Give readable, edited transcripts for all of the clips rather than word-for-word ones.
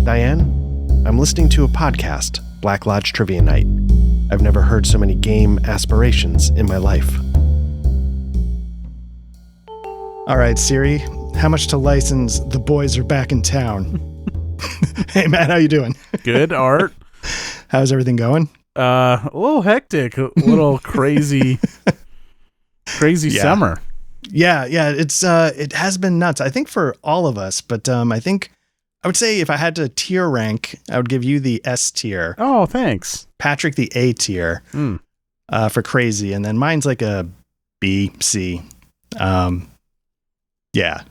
Diane, I'm listening to a podcast, Black Lodge Trivia Night. I've never heard so many game aspirations in my life. All right, Siri, how much to license The Boys Are Back in Town? Hey, Matt, how you doing? Good, Art. How's everything going? A little hectic, a little crazy summer. Yeah, it has been nuts. I think for all of us, but I think I would say if I had to tier rank, I would give you the S tier. Oh, thanks. Patrick the A tier for crazy, and then mine's like a B, C. Yeah,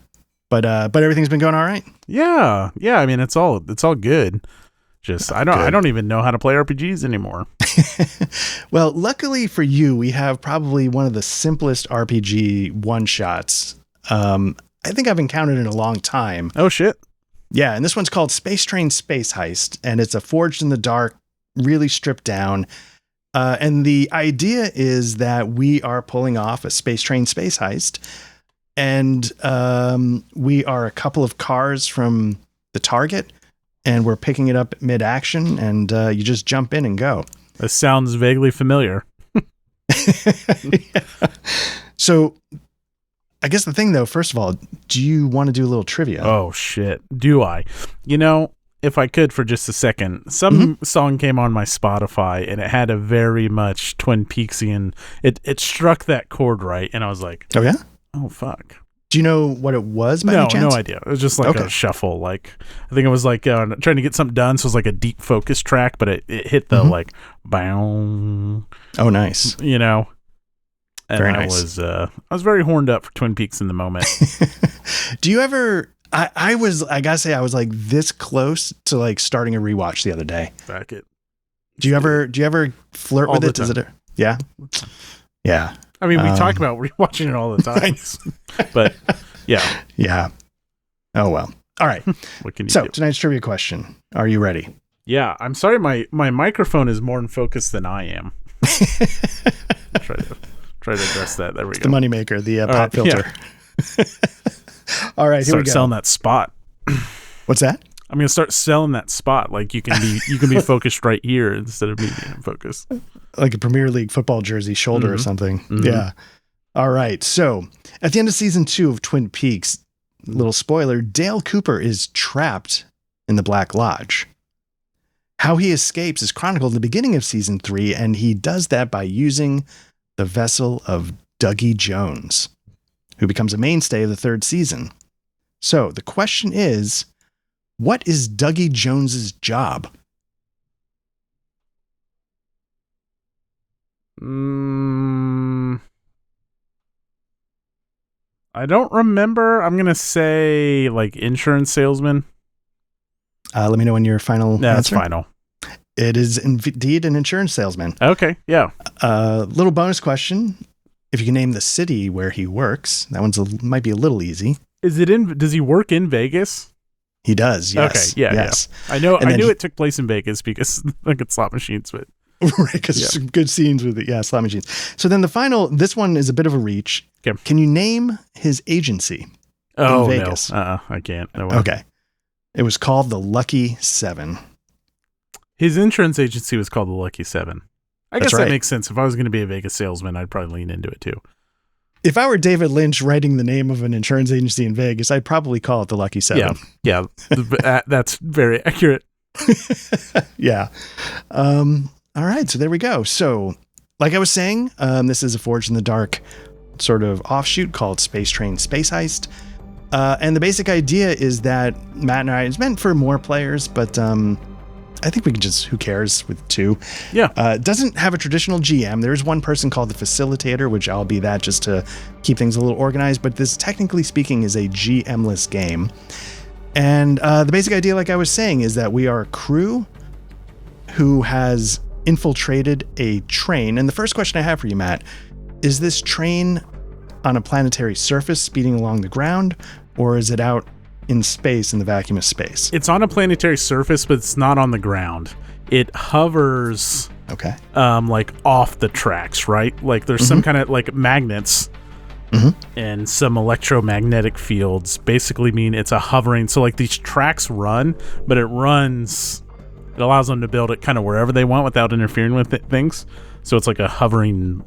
but everything's been going all right. Yeah. I mean, it's all good. Just I don't even know how to play RPGs anymore. Well, luckily for you, we have probably one of the simplest RPG one shots I think I've encountered in a long time. Oh shit. Yeah, and this one's called Space Train Space Heist, and it's a Forged in the Dark, really stripped down. And the idea is that we are pulling off a Space Train Space Heist, and we are a couple of cars from the target, and we're picking it up mid-action, and you just jump in and go. This sounds vaguely familiar. Yeah. So I guess the thing, though, first of all, do you want to do a little trivia? Oh, shit. Do I? You know, if I could for just a second, some song came on my Spotify, and it had a very much Twin Peaksian. It struck that chord right, and I was like, oh, yeah? Oh, fuck. Do you know what it was by any chance? No idea. It was just like a shuffle. Like, I think it was like trying to get something done, so it was like a deep focus track, but it hit the like, bow. Oh, nice. You know? And very nice. I was very horned up for Twin Peaks in the moment. Do you ever? I gotta say, I was like this close to like starting a rewatch the other day. Back it. Do you ever flirt all with it? Time. Is it? Yeah. Yeah. I mean, we talk about rewatching it all the time, but yeah. Yeah. Oh well. All right. What can you do? Tonight's trivia question. Are you ready? Yeah. I'm sorry, my microphone is more in focus than I am. Try to address that. There we go. The moneymaker, the pop filter. Yeah. All right, here we go. Start selling that spot. What's that? I'm gonna start selling that spot. Like you can be focused right here instead of me being focused. Like a Premier League football jersey shoulder or something. Mm-hmm. Yeah. All right. So at the end of season 2 of Twin Peaks, little spoiler, Dale Cooper is trapped in the Black Lodge. How he escapes is chronicled at the beginning of season 3, and he does that by using the vessel of Dougie Jones, who becomes a mainstay of the 3rd season. So the question is, what is Dougie Jones's job? I don't remember. I'm going to say like insurance salesman. Let me know when your final answer. That's final. It is indeed an insurance salesman. Okay, yeah. Little bonus question. If you can name the city where he works, that might be a little easy. Does he work in Vegas? He does, yes. Okay, yeah, yes. Yeah. I knew it took place in Vegas because look at slot machines, but right, because some good scenes with it. Yeah, slot machines. So then this one is a bit of a reach. Okay. Can you name his agency in Vegas? No. I can't. No way. Okay. It was called the Lucky 7. His insurance agency was called the Lucky 7. I guess right. That makes sense. If I was going to be a Vegas salesman, I'd probably lean into it too. If I were David Lynch writing the name of an insurance agency in Vegas, I'd probably call it the Lucky 7. Yeah. That's very accurate. Yeah. All right. So there we go. So like I was saying, this is a Forged in the Dark sort of offshoot called Space Train Space Heist. And the basic idea is that Matt and I, it's meant for more players, but I think we can just, who cares with 2. Yeah. It doesn't have a traditional GM. There's one person called the facilitator, which I'll be that just to keep things a little organized. But this, technically speaking, is a GM-less game. And the basic idea, like I was saying, is that we are a crew who has infiltrated a train. And the first question I have for you, Matt, is this train on a planetary surface speeding along the ground, or is it out in space in the vacuum of space? It's on a planetary surface, but it's not on the ground. It hovers okay, like off the tracks, right? Like there's some kind of like magnets and some electromagnetic fields basically mean it's a hovering. So like these tracks run, but it allows them to build it kind of wherever they want without interfering with things. So it's like a hovering,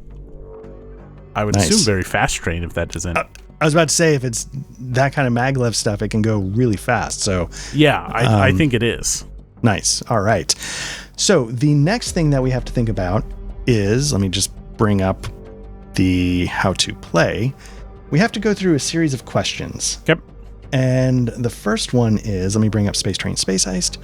I would assume very fast train if that doesn't. I was about to say, if it's that kind of maglev stuff, it can go really fast. So yeah, I think it is. Nice. All right. So the next thing that we have to think about is, let me just bring up the how to play. We have to go through a series of questions. Yep. And the first one is, let me bring up Space Train Space Heist,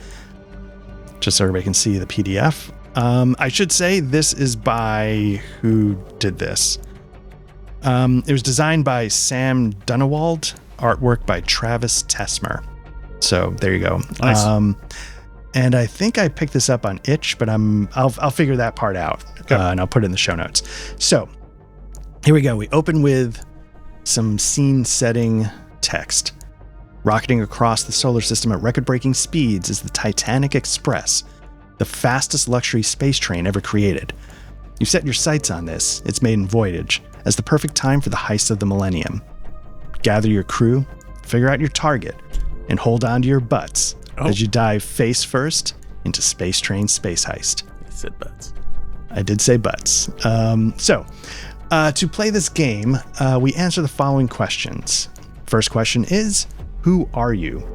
just so everybody can see the PDF. I should say this is by who did this. It was designed by Sam Dunnewold, artwork by Travis Tesmer. So there you go. Nice. And I think I picked this up on Itch, but I'll figure that part out, and I'll put it in the show notes. So here we go. We open with some scene setting text. Rocketing across the solar system at record-breaking speeds is the Titanic Express, the fastest luxury space train ever created. You set your sights on this, its maiden voyage, as the perfect time for the heist of the millennium. Gather your crew, figure out your target, and hold on to your butts as you dive face first into Space Train Space Heist. I said butts. I did say butts. To play this game, we answer the following questions. First question is, who are you?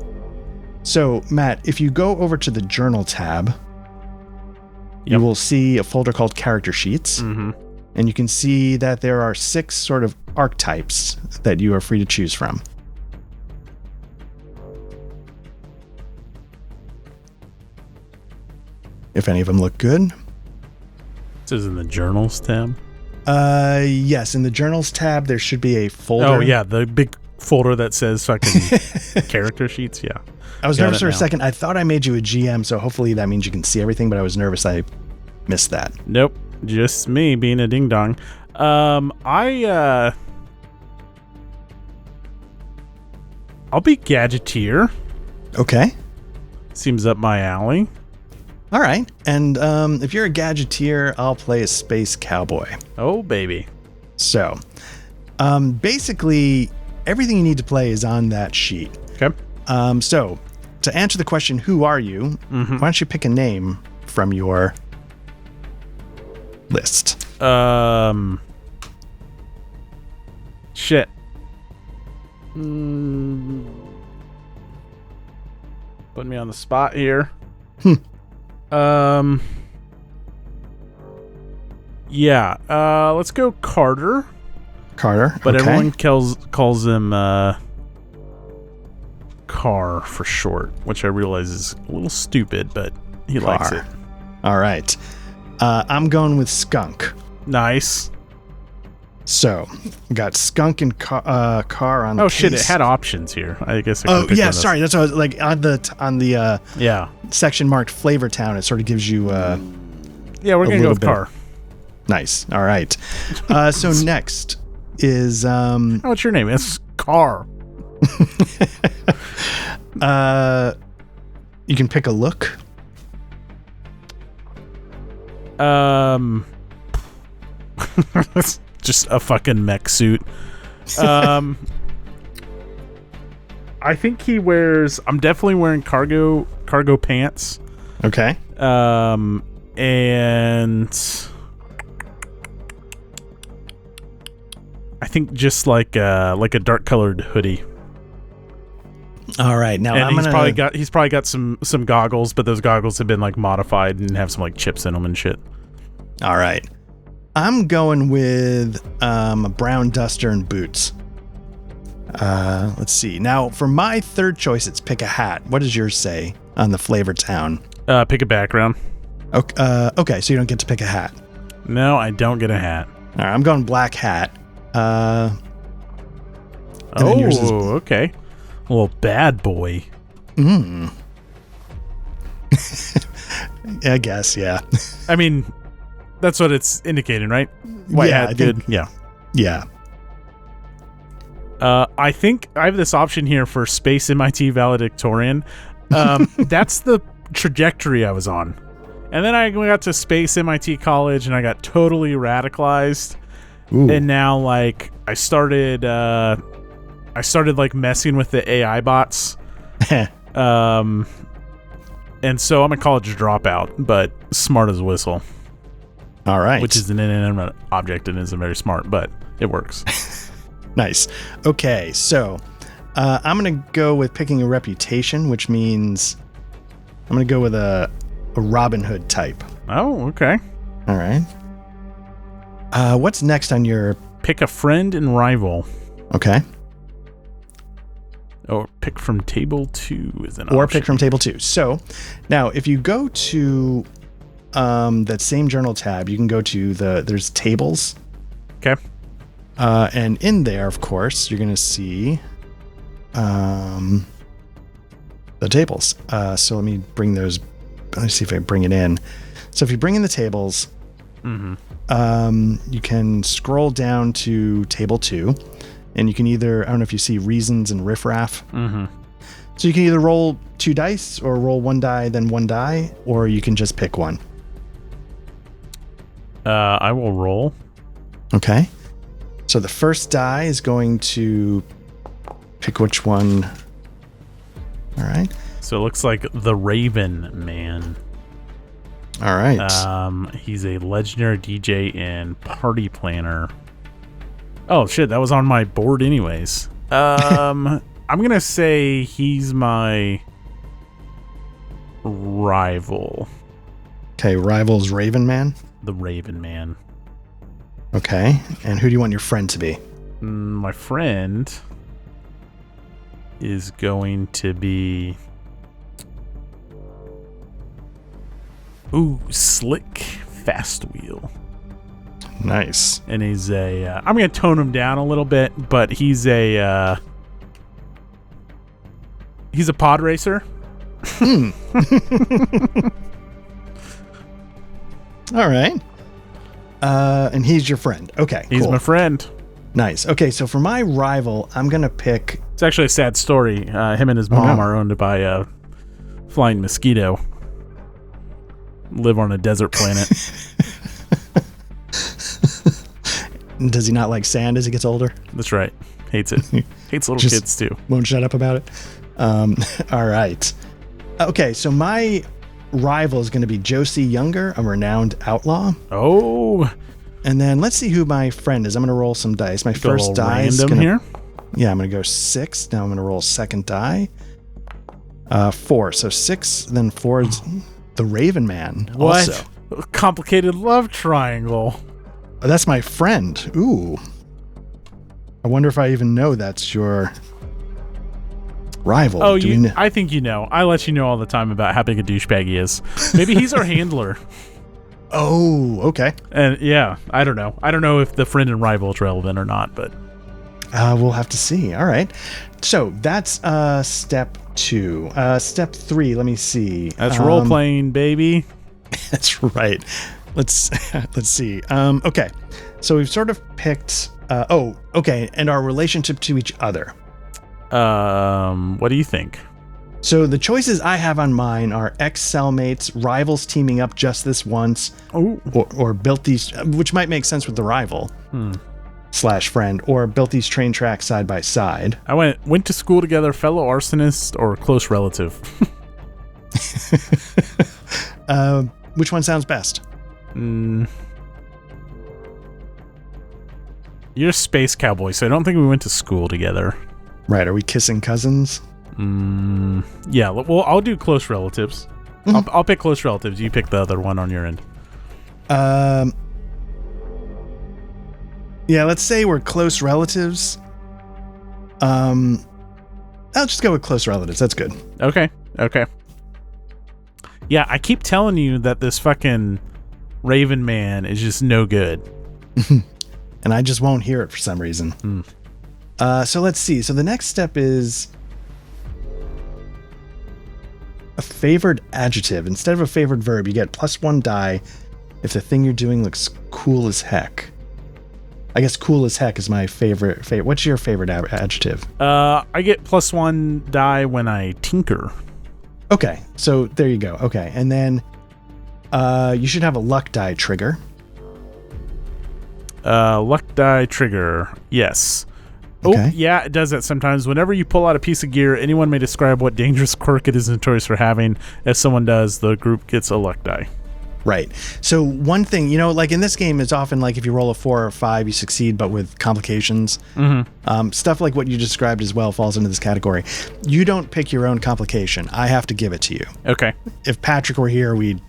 So, Matt, if you go over to the Journal tab, you will see a folder called Character Sheets. Mm-hmm. And you can see that there are 6 sort of archetypes that you are free to choose from. If any of them look good. This is in the Journals tab? Yes, in the Journals tab, there should be a folder. Oh, yeah, the big folder that says fucking Character Sheets, yeah. I was nervous for a second. I thought I made you a GM, so hopefully that means you can see everything, but I was nervous I missed that. Nope. Just me being a ding dong. I'll be Gadgeteer. Okay. Seems up my alley. All right. And if you're a Gadgeteer, I'll play a Space Cowboy. Oh, baby. So, basically, everything you need to play is on that sheet. Okay. So, to answer the question, who are you? Why don't you pick a name from your list? Shit. Putting me on the spot here. Yeah. Let's go Carter. Carter. But okay. everyone calls him Car for short, which I realize is a little stupid, but he likes it. All right. I'm going with Skunk. Nice. So, we got Skunk and Car on the Oh case. shit! It had options here. I guess. Oh yeah, sorry. That's what I was like on the yeah section marked Flavor Town. It sort of gives you yeah. We're gonna go with Car. Nice. All right. So next is what's your name? It's Car. You can pick a look. Just a fucking mech suit. I think he wears. I'm definitely wearing cargo pants. Okay. And I think just like a dark colored hoodie. All right. Now and he's probably got some goggles, but those goggles have been like modified and have some like chips in them and shit. All right. I'm going with a brown duster and boots. Let's see. Now, for my third choice, it's pick a hat. What does yours say on the Flavor Town? Pick a background. Okay, so you don't get to pick a hat. No, I don't get a hat. All right, I'm going black hat. Okay. A little bad boy. I guess, yeah. I mean, that's what it's indicating, right? White hat, good. Yeah. Yeah. I think I have this option here for Space MIT Valedictorian. That's the trajectory I was on. And then I got to Space MIT College and I got totally radicalized. Ooh. And now, like, started like messing with the AI bots. And so I'm a college dropout, but smart as a whistle. All right. Which is an inanimate object and isn't very smart, but it works. Nice. Okay, so I'm going to go with picking a reputation, which means I'm going to go with a Robin Hood type. Oh, okay. All right. What's next on your... Pick a friend and rival. Okay. Or pick from table 2 is an option. Or pick from table 2. So now if you go to that same journal tab, you can go to there's tables. Okay. And in there, of course, you're going to see the tables. So let me bring those. Let's see if I bring it in. So if you bring in the tables, you can scroll down to table 2, and you can either, I don't know if you see reasons and riffraff. So you can either roll 2 dice or roll 1 die, then 1 die, or you can just pick one. I will roll. Okay. So the first die is going to pick which one. All right. So it looks like the Raven Man. All right. He's a legendary DJ and party planner. Oh shit, that was on my board anyways. I'm gonna say he's my rival. Okay, rival's Raven Man. The Raven Man. Okay, and who do you want your friend to be? My friend is going to be... Ooh, Slick Fast Wheel. Nice. And he's a... I'm going to tone him down a little bit, but he's a... he's a pod racer. All right. And he's your friend. Okay, he's cool. my friend. Nice. Okay, so for my rival, I'm going to pick... It's actually a sad story. Him and his mom are owned by a flying mosquito. Live on a desert planet. Does he not like sand as he gets older? That's right. Hates it. Hates little kids too. Won't shut up about it. All right. Okay, so my rival is going to be Josie Younger, a renowned outlaw. Oh. And then let's see who my friend is. I'm going to roll some dice. My first die is random here. Yeah, I'm going to go 6. Now I'm going to roll second die. 4. So 6, then 4 is the Raven Man. What? Also. Complicated love triangle. Oh, that's my friend. Ooh. I wonder if I even know that's your rival. Oh, I think you know. I let you know all the time about how big a douchebag he is. Maybe he's our handler. Oh, okay. And yeah, I don't know. I don't know if the friend and rival is relevant or not, but we'll have to see. All right. So that's step 2. Step 3. Let me see. That's role playing, baby. That's right. Let's see. Okay. So we've sort of picked. Okay. And our relationship to each other. What do you think? So the choices I have on mine are ex-cellmates, rivals teaming up just this once, or built these, which might make sense with the rival / friend, or built these train tracks side by side. I went to school together, fellow arsonist, or close relative. Which one sounds best? You're a space cowboy, so I don't think we went to school together. Right. Are we kissing cousins? Yeah. Well, I'll do close relatives. I'll pick close relatives. You pick the other one on your end. Yeah, let's say we're close relatives. I'll just go with close relatives. That's good. Okay. Yeah, I keep telling you that this fucking Raven Man is just no good. And I just won't hear it for some reason. So let's see. So the next step is a favored adjective. Instead of a favored verb, you get +1 die if the thing you're doing looks cool as heck. I guess cool as heck is my favorite. What's your favorite adjective? I get +1 die when I tinker. Okay, so there you go. Okay, and then you should have a luck die trigger. Luck die trigger. Yes. Okay. Oh, yeah, it does that sometimes. Whenever you pull out a piece of gear, anyone may describe what dangerous quirk it is notorious for having. If someone does, the group gets a luck die. Right. So one thing, like in this game, it's often like if you roll a 4 or 5, you succeed, but with complications. Stuff like what you described as well falls into this category. You don't pick your own complication. I have to give it to you. Okay. If Patrick were here, we'd,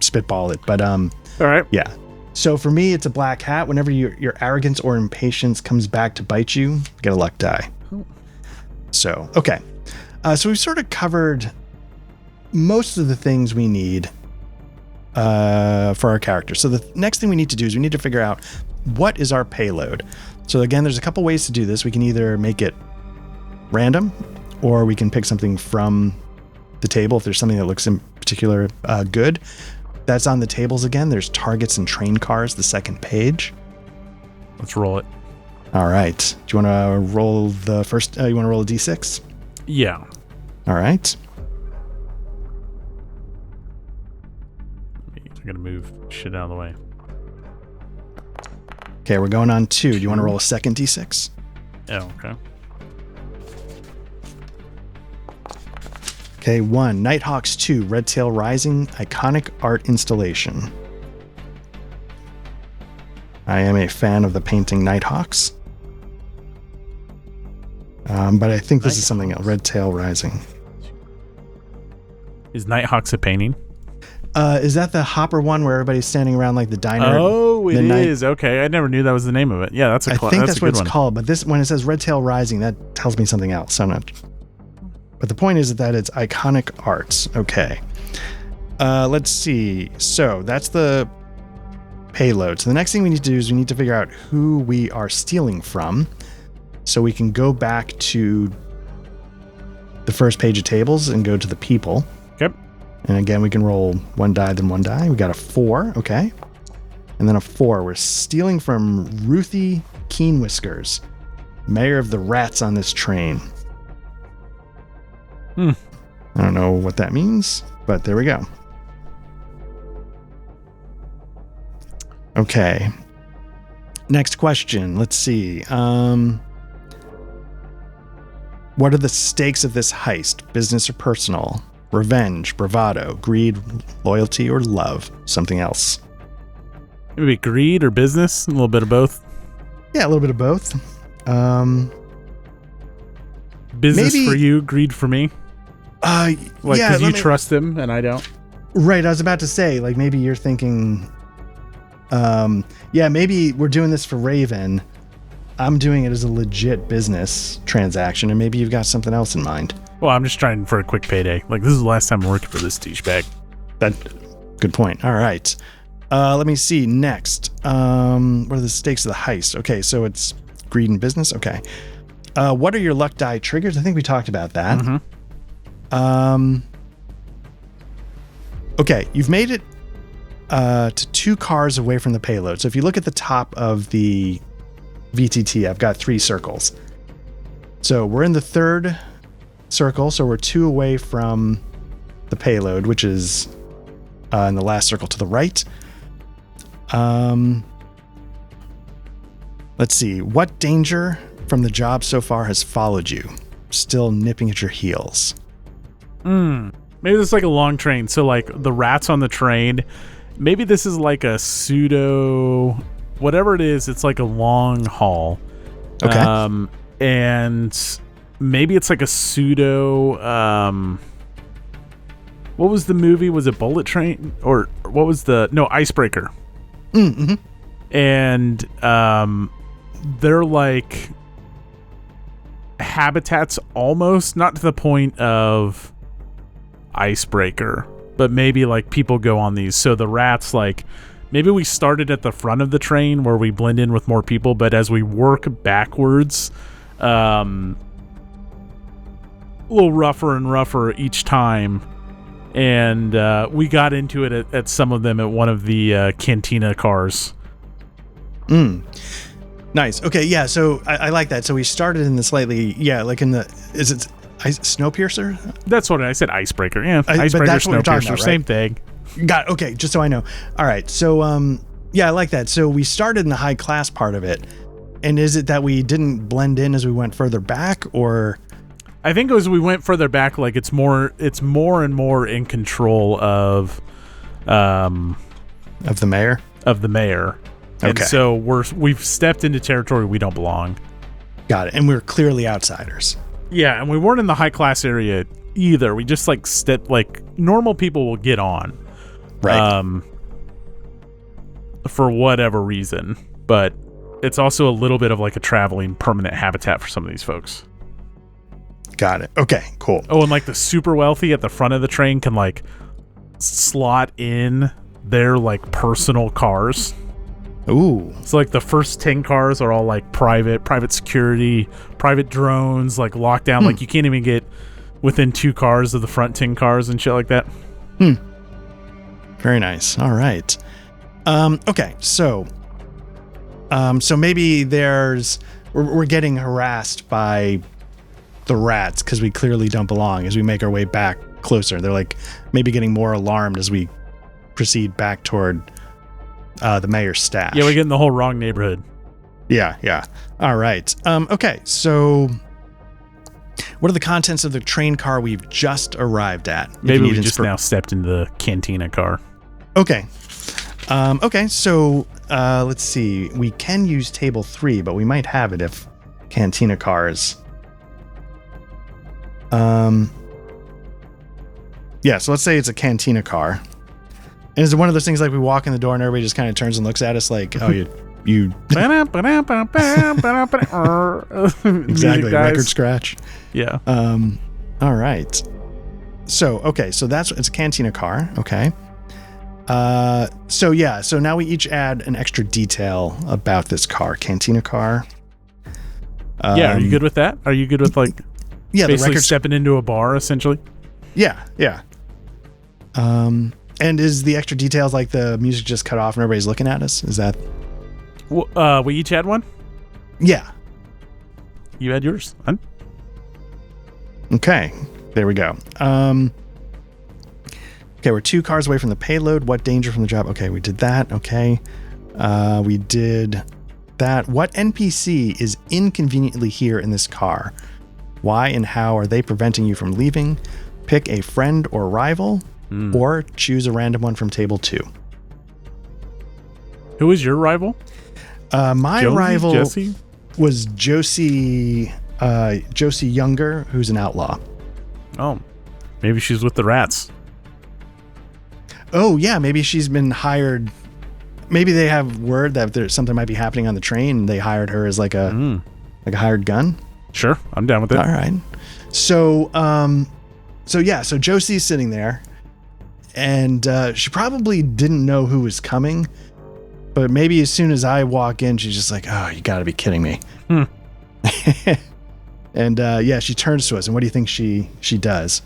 spitball it. But all right. Yeah. So for me, it's a black hat. Whenever your arrogance or impatience comes back to bite you, get a luck die. Cool. So, okay. So we've sort of covered most of the things we need for our character. So the next thing we need to do is we need to figure out what is our payload. So again, there's a couple ways to do this. We can either make it random, or we can pick something from the table if there's something that looks in particular good. That's on the tables again. There's targets and train cars, the second page. Let's roll it. All right. Do you want to roll the first? You want to roll a d6? Yeah. All right. I'm going to move shit out of the way. Okay, we're going on 2. Do you want to roll a second d6? Oh, okay. Okay, 1. Nighthawks 2, Red Tail Rising, iconic art installation. I am a fan of the painting Nighthawks. But I think this is something else. Red Tail Rising. Is Nighthawks a painting? Is that the Hopper one where everybody's standing around like the diner? Oh, it is. Okay, I never knew that was the name of it. Yeah, that's a I think that's what it's one. called. But this, when it says Red Tail Rising, that tells me something else. I'm not. But the point is that it's iconic arts. Okay. Let's see. So that's the payload. So the next thing we need to do is we need to figure out who we are stealing from, so we can go back to the first page of tables and go to the people. Yep. And again, we can roll 1 die, then 1 die. We got a 4, okay. And then a 4. We're stealing from Ruthie Keen Whiskers, mayor of the rats on this train. I don't know what that means, but there we go. Okay. Next question. Let's see. What are the stakes of this heist? Business or personal? Revenge, bravado, greed, loyalty, or love? Something else. Maybe greed or business? A little bit of both? Yeah, a little bit of both. Business maybe, for you, greed for me? Like, yeah, because you trust him and I don't? Right, I was about to say, like, maybe you're thinking, yeah, maybe we're doing this for Raven. I'm doing it as a legit business transaction, and maybe you've got something else in mind. Well, I'm just trying for a quick payday. Like, this is the last time I'm working for this douchebag. Good point. All right. Let me see. Next. What are the stakes of the heist? Okay, so it's greed and business. Okay. What are your luck die triggers? I think we talked about that. Okay, you've made it to 2 cars away from the payload. So if you look at the top of the VTT, I've got 3 circles. So we're in the 3rd circle, so we're 2 away from the payload, which is in the last circle to the right. Let's see. What danger from the job so far has followed you, still nipping at your heels? Maybe this is like a long train. So like the rats on the train, maybe this is like a pseudo, whatever it is, it's like a long haul. Okay. And maybe it's like a pseudo, what was the movie? Was it Bullet Train? Or what was Icebreaker. Mm-hmm. And they're like habitats almost, not to the point of Icebreaker, but maybe like people go on these. So the rats, like, maybe we started at the front of the train where we blend in with more people, but as we work backwards, a little rougher and rougher each time. And we got into it at some of them at one of the cantina cars. Nice. Okay, yeah, so I like that. So we started in the slightly, like in the, is it Snowpiercer? That's what I said, Icebreaker. Yeah, Icebreaker, but that's what we're talking Snowpiercer, about, right? same thing. Okay, just so I know. All right, so Yeah, I like that. So we started in the high class part of it. And is it that we didn't blend in as we went further back, or? I think as we went further back, like it's more and more in control of the mayor? Of the mayor. Okay. And so we've stepped into territory we don't belong. Got it. And we're clearly outsiders. Yeah, and we weren't in the high class area either. We just like normal people will get on. Right. For whatever reason. But it's also a little bit of like a traveling permanent habitat for some of these folks. Got it. Okay, cool. Oh, and like the super wealthy at the front of the train can like slot in their like personal cars. Ooh. So like the first 10 cars are all like private security, private drones, like lockdown. Like you can't even get within 2 cars of the front 10 cars and shit like that. Very nice. All right. Okay, so maybe we're getting harassed by the rats because we clearly don't belong as we make our way back closer. They're like maybe getting more alarmed as we proceed back toward the mayor's stash. Yeah, we're getting the whole wrong neighborhood. Yeah. All right. Okay, so what are the contents of the train car we've just arrived at? Maybe we just now stepped into the cantina car. Okay. Okay, so let's see. We can use table 3, but we might have it if cantina cars. Yeah, so let's say it's a cantina car. And is it one of those things like we walk in the door and everybody just kind of turns and looks at us like, oh, you exactly, record scratch. Yeah. All right. So, okay, so it's a cantina car. Okay. So now we each add an extra detail about this car, cantina car. Yeah, are you good with that? Are you good with like basically stepping into a bar essentially? Yeah. And is the extra details like the music just cut off and everybody's looking at us? Is that? We each had one? Yeah. You had yours. Huh? Okay. There we go. Okay, we're 2 cars away from the payload. What danger from the job? Okay, we did that. Okay. We did that. What NPC is inconveniently here in this car? Why and how are they preventing you from leaving? Pick a friend or rival, or choose a random one from table 2. Who is your rival? My rival Jesse? Was Josie Younger, who's an outlaw. Oh, maybe she's with the rats. Oh, yeah, maybe she's been hired. Maybe they have word that there's something might be happening on the train, and they hired her as like a hired gun. Sure, I'm down with it. All right. So Josie's sitting there, and she probably didn't know who was coming, but maybe as soon as I walk in, she's just like, "Oh, you got to be kidding me!" And she turns to us, and what do you think she does?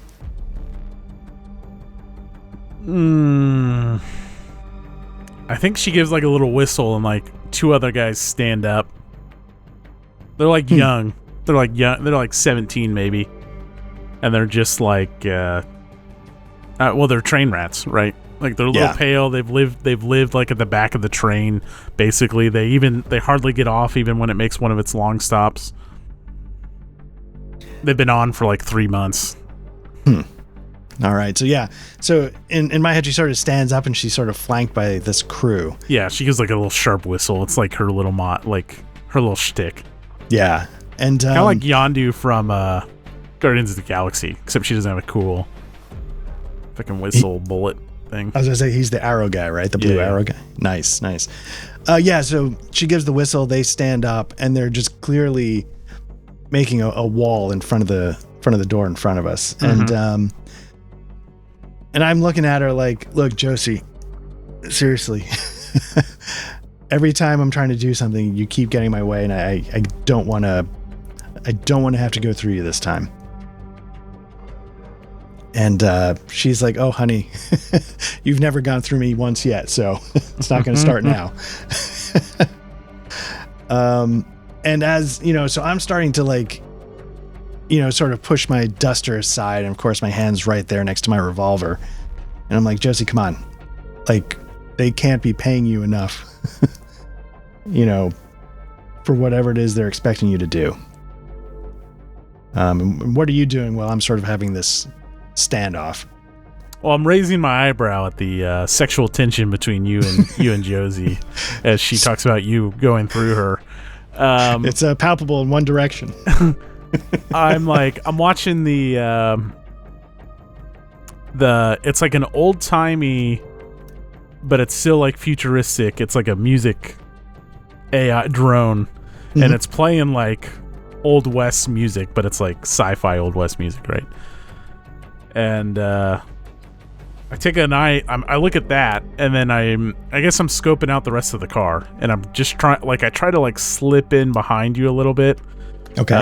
I think she gives like a little whistle, and like 2 other guys stand up. They're like young. They're like young. They're like 17 maybe, and they're just like, they're train rats, right? Like they're a little pale. They've lived like at the back of the train. Basically, they hardly get off even when it makes one of its long stops. They've been on for like 3 months. All right. So in my head, she sort of stands up and she's sort of flanked by this crew. Yeah, she gives like a little sharp whistle. It's like her little like her little shtick. Yeah, and kind of like Yondu from Guardians of the Galaxy, except she doesn't have a cool fucking whistle bullet thing. I was gonna say he's the arrow guy, right? The blue arrow guy. Nice. So she gives the whistle. They stand up, and they're just clearly making a wall in front of the door in front of us, and I'm looking at her like, look, Josie, seriously, every time I'm trying to do something, you keep getting in my way, and I don't want to have to go through you this time. And she's like, oh, honey, you've never gone through me once yet, so it's not going to start now. And as, so I'm starting to like, sort of push my duster aside. And of course my hand's right there next to my revolver. And I'm like, Josie, come on. Like, they can't be paying you enough, for whatever it is they're expecting you to do. And what are you doing while I'm sort of having this standoff? Well, I'm raising my eyebrow at the sexual tension between you and Josie as she talks about you going through her. It's palpable in one direction. I'm watching it's like an old timey, but it's still like futuristic. It's like a music AI drone, and it's playing like Old West music, but it's like sci-fi Old West music, right? And I take an eye. I look at that, and then I guess I'm scoping out the rest of the car, and I'm just trying. Like I try to like slip in behind you a little bit. Okay.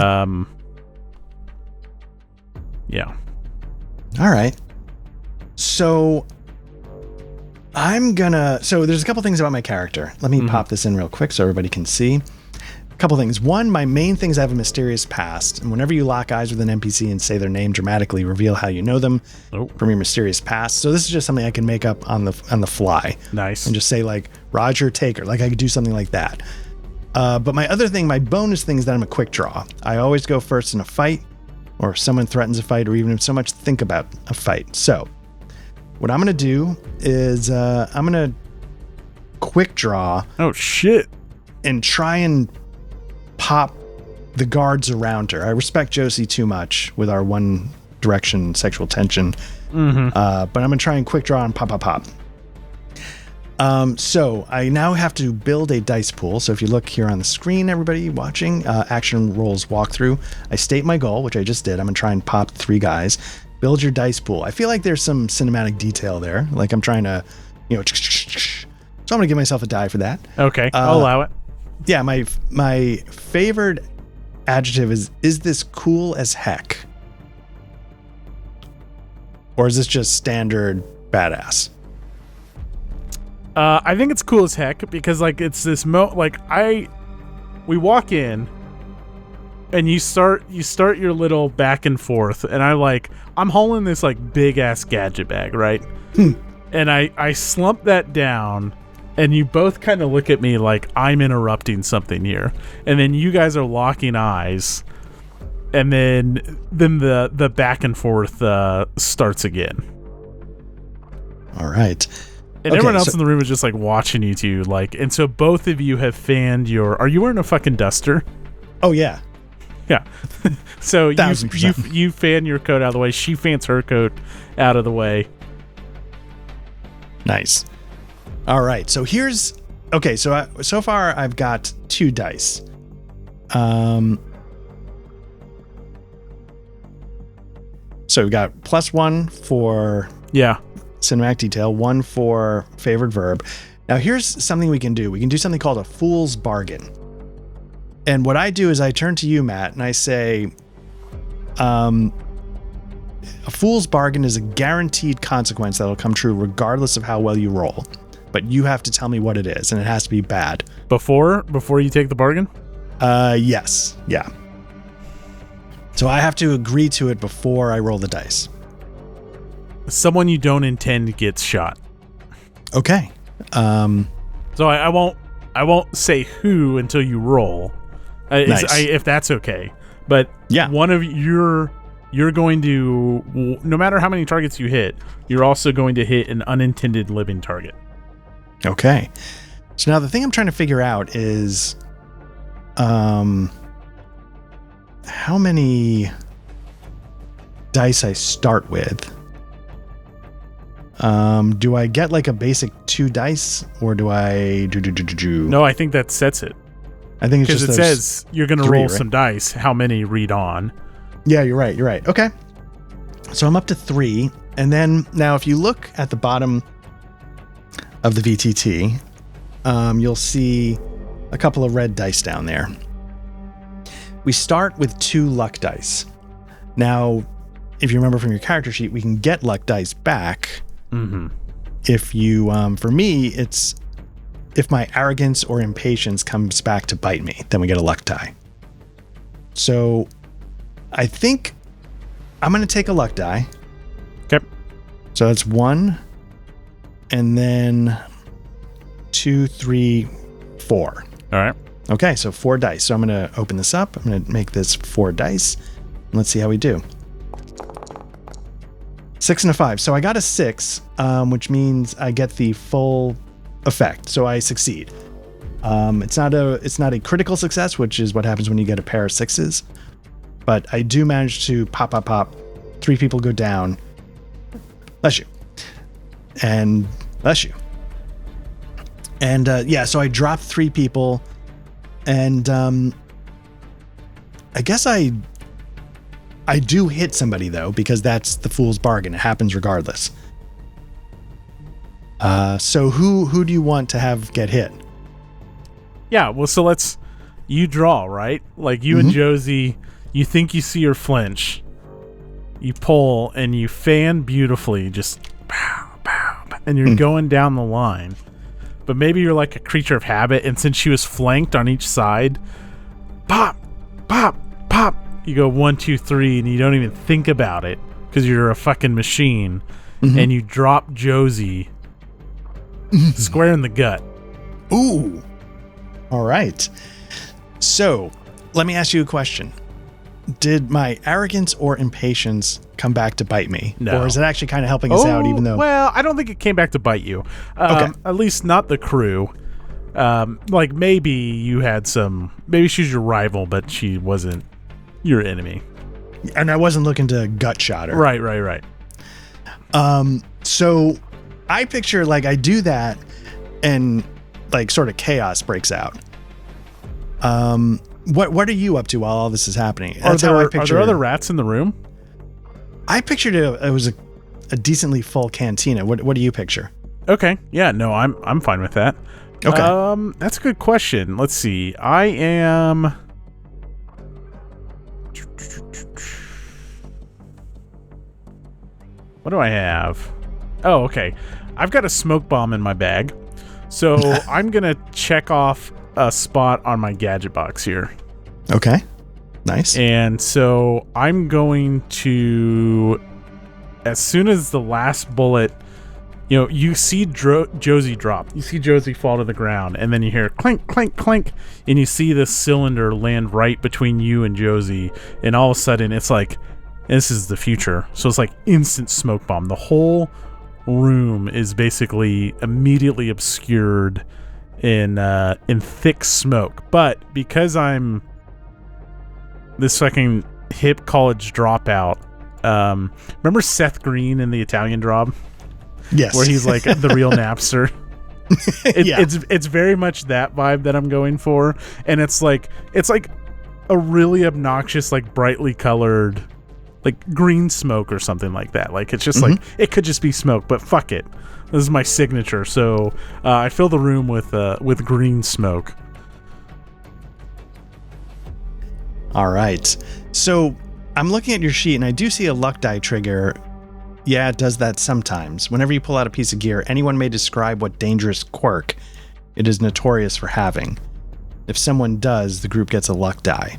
Yeah. All right. So there's a couple things about my character. Let me pop this in real quick so everybody can see. A couple things. One, my main thing is I have a mysterious past, and whenever you lock eyes with an NPC and say their name, dramatically reveal how you know them from your mysterious past. So this is just something I can make up on the fly. Nice. And just say like Roger Taker, like I could do something like that. But my other thing, my bonus thing is that I'm a quick draw. I always go first in a fight, or if someone threatens a fight, or even if so much think about a fight. So what I'm going to do is I'm going to quick draw. Oh, shit. And try and pop the guards around her. I respect Josie too much with our one direction sexual tension. But I'm going to try and quick draw and pop. So I now have to build a dice pool. So if you look here on the screen, everybody watching, action rolls walkthrough, I state my goal, which I just did. I'm going to try and pop 3 guys. Build your dice pool. I feel like there's some cinematic detail there. Like I'm trying to, so I'm going to give myself a die for that. Okay, I'll allow it. Yeah, my favorite adjective is this cool as heck? Or is this just standard badass? I think it's cool as heck because like it's this we walk in and you start your little back and forth, and I'm hauling this like big ass gadget bag, right? And I slump that down, and you both kind of look at me like I'm interrupting something here, and then you guys are locking eyes, and then the back and forth starts again. All right. And everyone else in the room is just like watching you two, like, and so both of you have fanned are you wearing a fucking duster? Oh yeah. Yeah. So you 1000%. fan your coat out of the way. She fans her coat out of the way. Nice. All right. So so far I've got 2 dice. So we've got +1 for cinematic detail, 1 for favorite verb. Now here's something we can do. We can do something called a fool's bargain. And what I do is I turn to you, Matt, and I say, a fool's bargain is a guaranteed consequence that'll come true regardless of how well you roll. But you have to tell me what it is, and it has to be bad. Before you take the bargain? Yes. Yeah. So I have to agree to it before I roll the dice. Someone you don't intend gets shot. Okay. So I won't say who until you roll. Nice. If that's okay. But yeah, one of you're going to, no matter how many targets you hit, you're also going to hit an unintended living target. Okay. So now the thing I'm trying to figure out is how many dice I start with. Do I get like a basic 2 dice, or do I do? No, I think that sets it. I think it's just because it says you're going to roll some dice. How many read on? Yeah, you're right. Okay. So I'm up to 3, and then now if you look at the bottom of the VTT, you'll see a couple of red dice down there. We start with 2 luck dice. Now, if you remember from your character sheet, we can get luck dice back. If you, for me, it's if my arrogance or impatience comes back to bite me, then we get a luck die. So I think I'm going to take a luck die. Okay. So that's 1. And then 2, 3, 4. All right. Okay, so 4 dice. So I'm going to open this up. I'm going to make this 4 dice. And let's see how we do. 6 and a 5. So I got a 6, which means I get the full effect. So I succeed. It's not a critical success, which is what happens when you get a pair of 6s. But I do manage to pop. 3 people go down. Bless you. And bless you. And yeah, so I dropped 3 people. And I guess I do hit somebody, though, because that's the fool's bargain. It happens regardless. So who do you want to have get hit? Yeah, well, so you draw, right? Like you and Josie, you think you see her flinch. You pull and you fan beautifully, just pow, pow, pow, and you're going down the line. But maybe you're like a creature of habit, and since she was flanked on each side, pop, pop, pop. You go 1, 2, 3, and you don't even think about it because you're a fucking machine, and you drop Josie square in the gut. Ooh. All right. So let me ask you a question. Did my arrogance or impatience come back to bite me? No. Or is it actually kind of helping us out, even though... Well, I don't think it came back to bite you. Okay. At least not the crew. Like maybe you had some... Maybe she's your rival, but she wasn't your enemy. And I wasn't looking to gut shot her. Right. So I picture, like, I do that and, like, sort of chaos breaks out. What are you up to while all this is happening? Are there other rats in the room? I pictured it was a decently full cantina. What do you picture? Okay. Yeah, no, I'm fine with that. Okay. That's a good question. Let's see. I am... What do I have? Oh, okay. I've got a smoke bomb in my bag. So I'm going to check off a spot on my gadget box here. Okay. Nice. And so I'm going to, as soon as the last bullet, you see Josie drop. You see Josie fall to the ground, and then you hear clink, clink, clink, and you see this cylinder land right between you and Josie, and all of a sudden it's like, this is the future. So it's like instant smoke bomb. The whole room is basically immediately obscured in thick smoke. But because I'm this fucking hip college dropout, remember Seth Green in the Italian Job? Yes. Where he's like the real Napster. Yeah. It's very much that vibe that I'm going for, and it's like a really obnoxious, like brightly colored, like green smoke or something like that. Like it's just like it could just be smoke, but fuck it. This is my signature. So I fill the room with green smoke. All right. So I'm looking at your sheet and I do see a luck die trigger. Yeah, it does that sometimes. Whenever you pull out a piece of gear, anyone may describe what dangerous quirk it is notorious for having. If someone does, the group gets a luck die.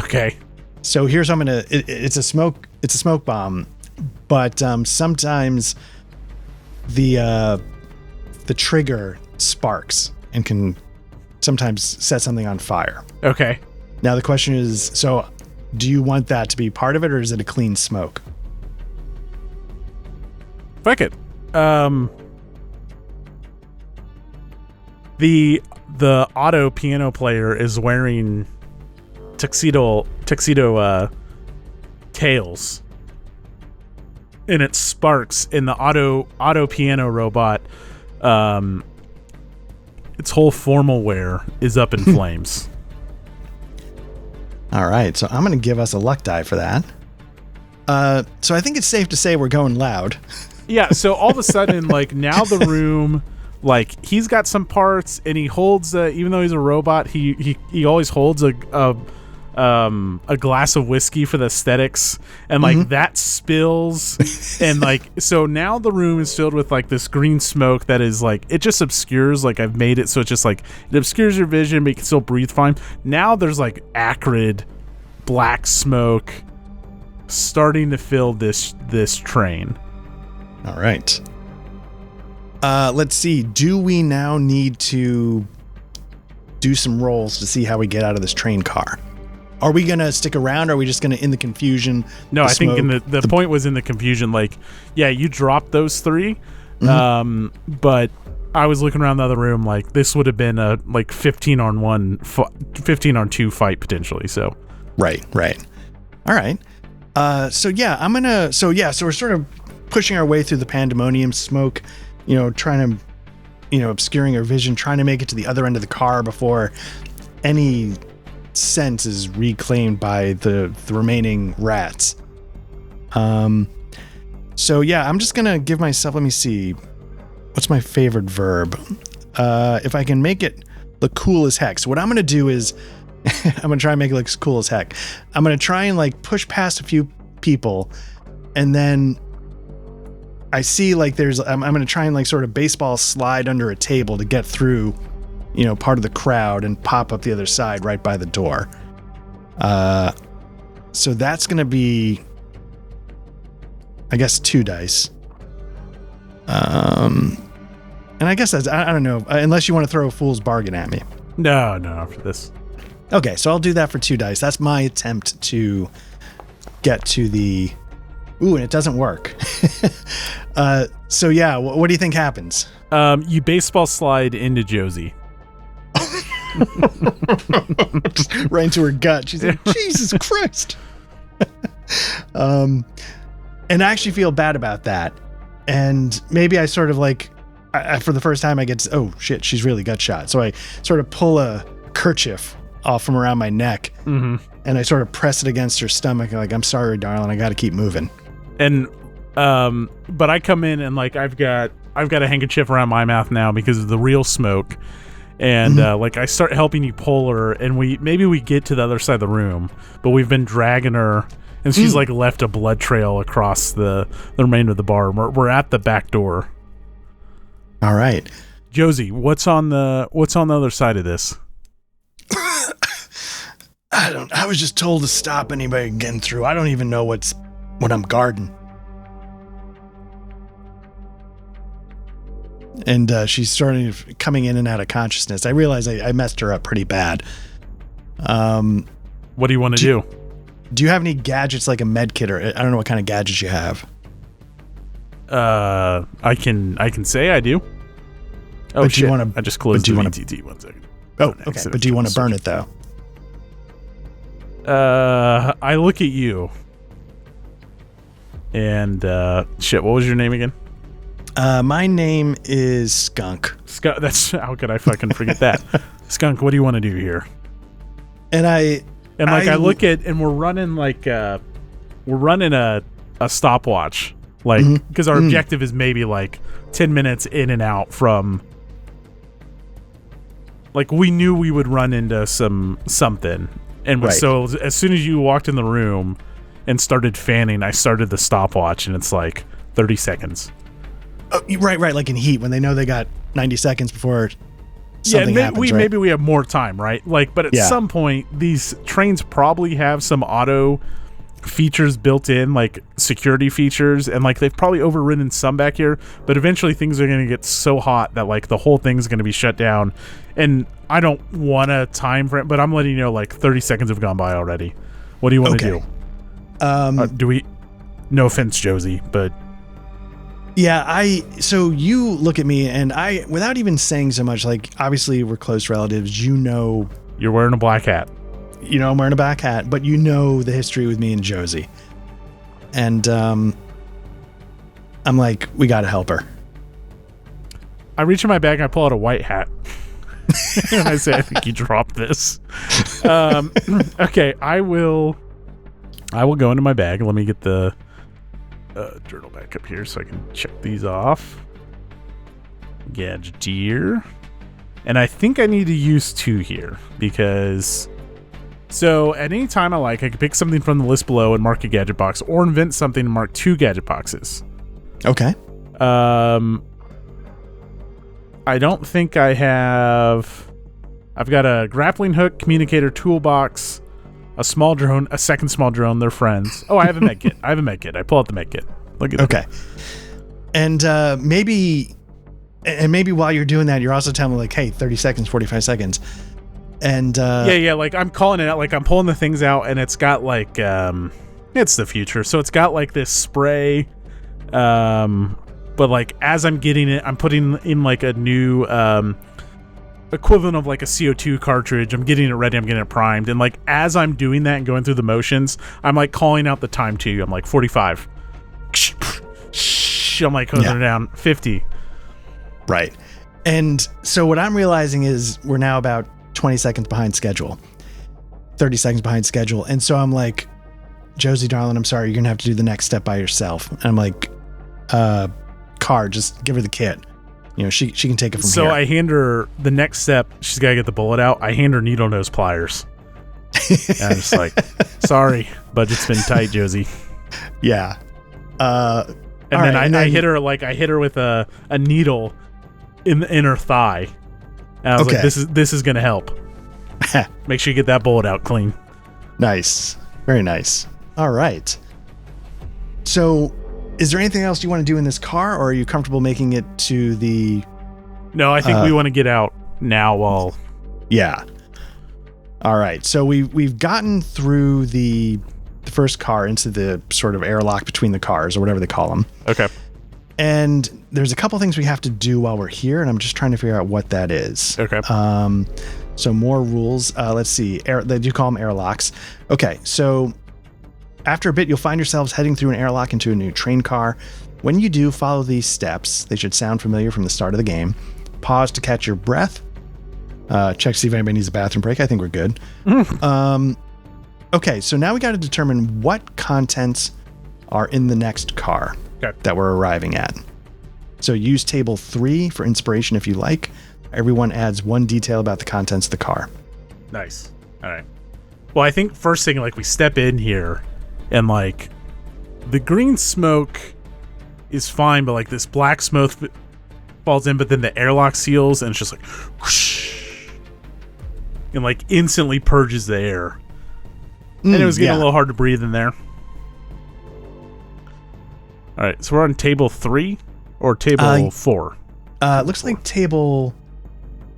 Okay. So here's how I'm gonna. It's a smoke bomb, but sometimes the trigger sparks and can sometimes set something on fire. Okay. Now the question is, so do you want that to be part of it, or is it a clean smoke? Fuck it. The auto piano player is wearing tuxedo tails, and it sparks in the auto piano robot. Its whole formal wear is up in flames. All right, so I'm going to give us a luck die for that. So I think it's safe to say we're going loud. Yeah, so all of a sudden, like, now the room, like, he's got some parts, and he holds, even though he's a robot, he always holds a glass of whiskey for the aesthetics, and, like, that spills, and, like, so now the room is filled with, like, this green smoke that is, like, it just obscures, like, I've made it so it's just, like, it obscures your vision, but you can still breathe fine. Now there's, like, acrid black smoke starting to fill this train. All right. Let's see. Do we now need to do some rolls to see how we get out of this train car? Are we going to stick around? Or are we just going to, in the confusion? No, I think the point was in the confusion. Like, yeah, you dropped those 3. But I was looking around the other room. Like, this would have been a 15 on 2 fight potentially. So, right. All right. So we're sort of pushing our way through the pandemonium, smoke, trying to, obscuring our vision, trying to make it to the other end of the car before any sense is reclaimed by the remaining rats. So yeah, I'm just gonna give myself, let me see, what's my favorite verb? If I can make it look cool as heck. So what I'm gonna do is I'm gonna try and make it look as cool as heck. I'm gonna try and push past a few people, and then I see I'm gonna try and sort of baseball slide under a table to get through, part of the crowd and pop up the other side right by the door. So that's gonna be, I guess, 2 dice. And I guess that's, I don't know, unless you want to throw a fool's bargain at me. No, for this. Okay, so I'll do that for 2 dice. That's my attempt to get to the... Ooh, and it doesn't work. So yeah, what do you think happens? You baseball slide into Josie. Just right into her gut. She's like, Jesus Christ. And I actually feel bad about that. And maybe I sort of for the first time I get to, oh shit, she's really gut shot. So I sort of pull a kerchief off from around my neck, and I sort of press it against her stomach. I'm sorry, darling, I got to keep moving. And, but I come in and I've got a handkerchief around my mouth now because of the real smoke. And I start helping you pull her, and we get to the other side of the room, but we've been dragging her, and she's left a blood trail across the remainder of the bar. We're at the back door. All right, Josie, what's on the other side of this? I was just told to stop anybody getting through. I don't even know what I'm guarding. And she's starting coming in and out of consciousness. I realize I messed her up pretty bad. What do you want to do? Do you have any gadgets like a med kit, or I don't know what kind of gadgets you have? I can say I do. Oh but shit! I just closed the VTT. 1 second. Oh, okay. But do you want to burn it though? I look at you. And shit, what was your name again? My name is Skunk. That's, how could I fucking forget that? Skunk, what do you want to do here? And I look at, and we're running a stopwatch, because our objective is maybe 10 minutes in and out from, we knew we would run into something, and right. So as soon as you walked in the room and started fanning, I started the stopwatch, and it's 30 seconds. Oh, right, like in Heat, when they know they got 90 seconds before something happens, right? Maybe we have more time, right? But at some point, these trains probably have some auto features built in, security features, and they've probably overridden some back here, but eventually things are going to get so hot that the whole thing's going to be shut down, and I don't want to time for it, but I'm letting you know 30 seconds have gone by already. What do you want to do? Do we... No offense, Josie, but... Yeah, so you look at me, and I, without even saying so much, obviously we're close relatives, You're wearing a black hat. I'm wearing a black hat, but the history with me and Josie. And I'm we gotta help her. I reach in my bag and I pull out a white hat. And I say, I think you dropped this. Okay, I will go into my bag. Let me get the journal back up here so I can check these off. Gadgeteer. And I think I need to use 2 here, because... So, at any time I can pick something from the list below and mark a gadget box, or invent something and mark 2 gadget boxes. Okay. I don't think I have... I've got a grappling hook, communicator toolbox, a small drone, a second small drone. They're friends. Oh, I have a med kit. I pull out the med kit. Look at that. Okay. And maybe And maybe while you're doing that, you're also telling me like, hey, 30 seconds, 45 seconds. And yeah, like I'm calling it out, like I'm pulling the things out, and it's got like it's the future, so it's got like this spray, but like as I'm getting it, I'm putting in like a new equivalent of like a CO2 cartridge. I'm getting it ready, I'm getting it primed, and like as I'm doing that and going through the motions, I'm like calling out the time to you. I'm like 45. I'm like closing it down 50. Right. And so what I'm realizing is we're now about 20 seconds behind schedule, 30 seconds behind schedule. And so I'm like, Josie, darling, I'm sorry, you're going to have to do the next step by yourself. And I'm like, Car, just give her the kit. You know, she can take it from here. So I hand her the next step. She's got to get the bullet out. I hand her needle nose pliers. And I'm just like, sorry, budget's been tight, Josie. Yeah. And then I hit her with a needle in her thigh. And I was like, this is gonna help. Make sure you get that bullet out clean. Nice. Very nice. All right. So is there anything else you want to do in this car, or are you comfortable making it to the... No, I think we want to get out now while... Yeah. All right. So we've gotten through the first car into the sort of airlock between the cars, or whatever they call them. Okay. And there's a couple things we have to do while we're here, and I'm just trying to figure out what that is. Okay. So more rules. Let's see. They do call them airlocks. Okay. So after a bit, you'll find yourselves heading through an airlock into a new train car. When you do, follow these steps. They should sound familiar from the start of the game. Pause to catch your breath. Check to see if anybody needs a bathroom break. I think we're good. Okay, so now we got to determine what contents are in the next car that we're arriving at. So use table 3 for inspiration if you like. Everyone adds one detail about the contents of the car. Nice. All right. Well, I think first thing, like we step in here and like the green smoke is fine, but like this black smoke falls in, but then the airlock seals and it's just like whoosh, and like instantly purges the air. And it was getting a little hard to breathe in there. All right, so we're on table 3 or table 4? Looks like table...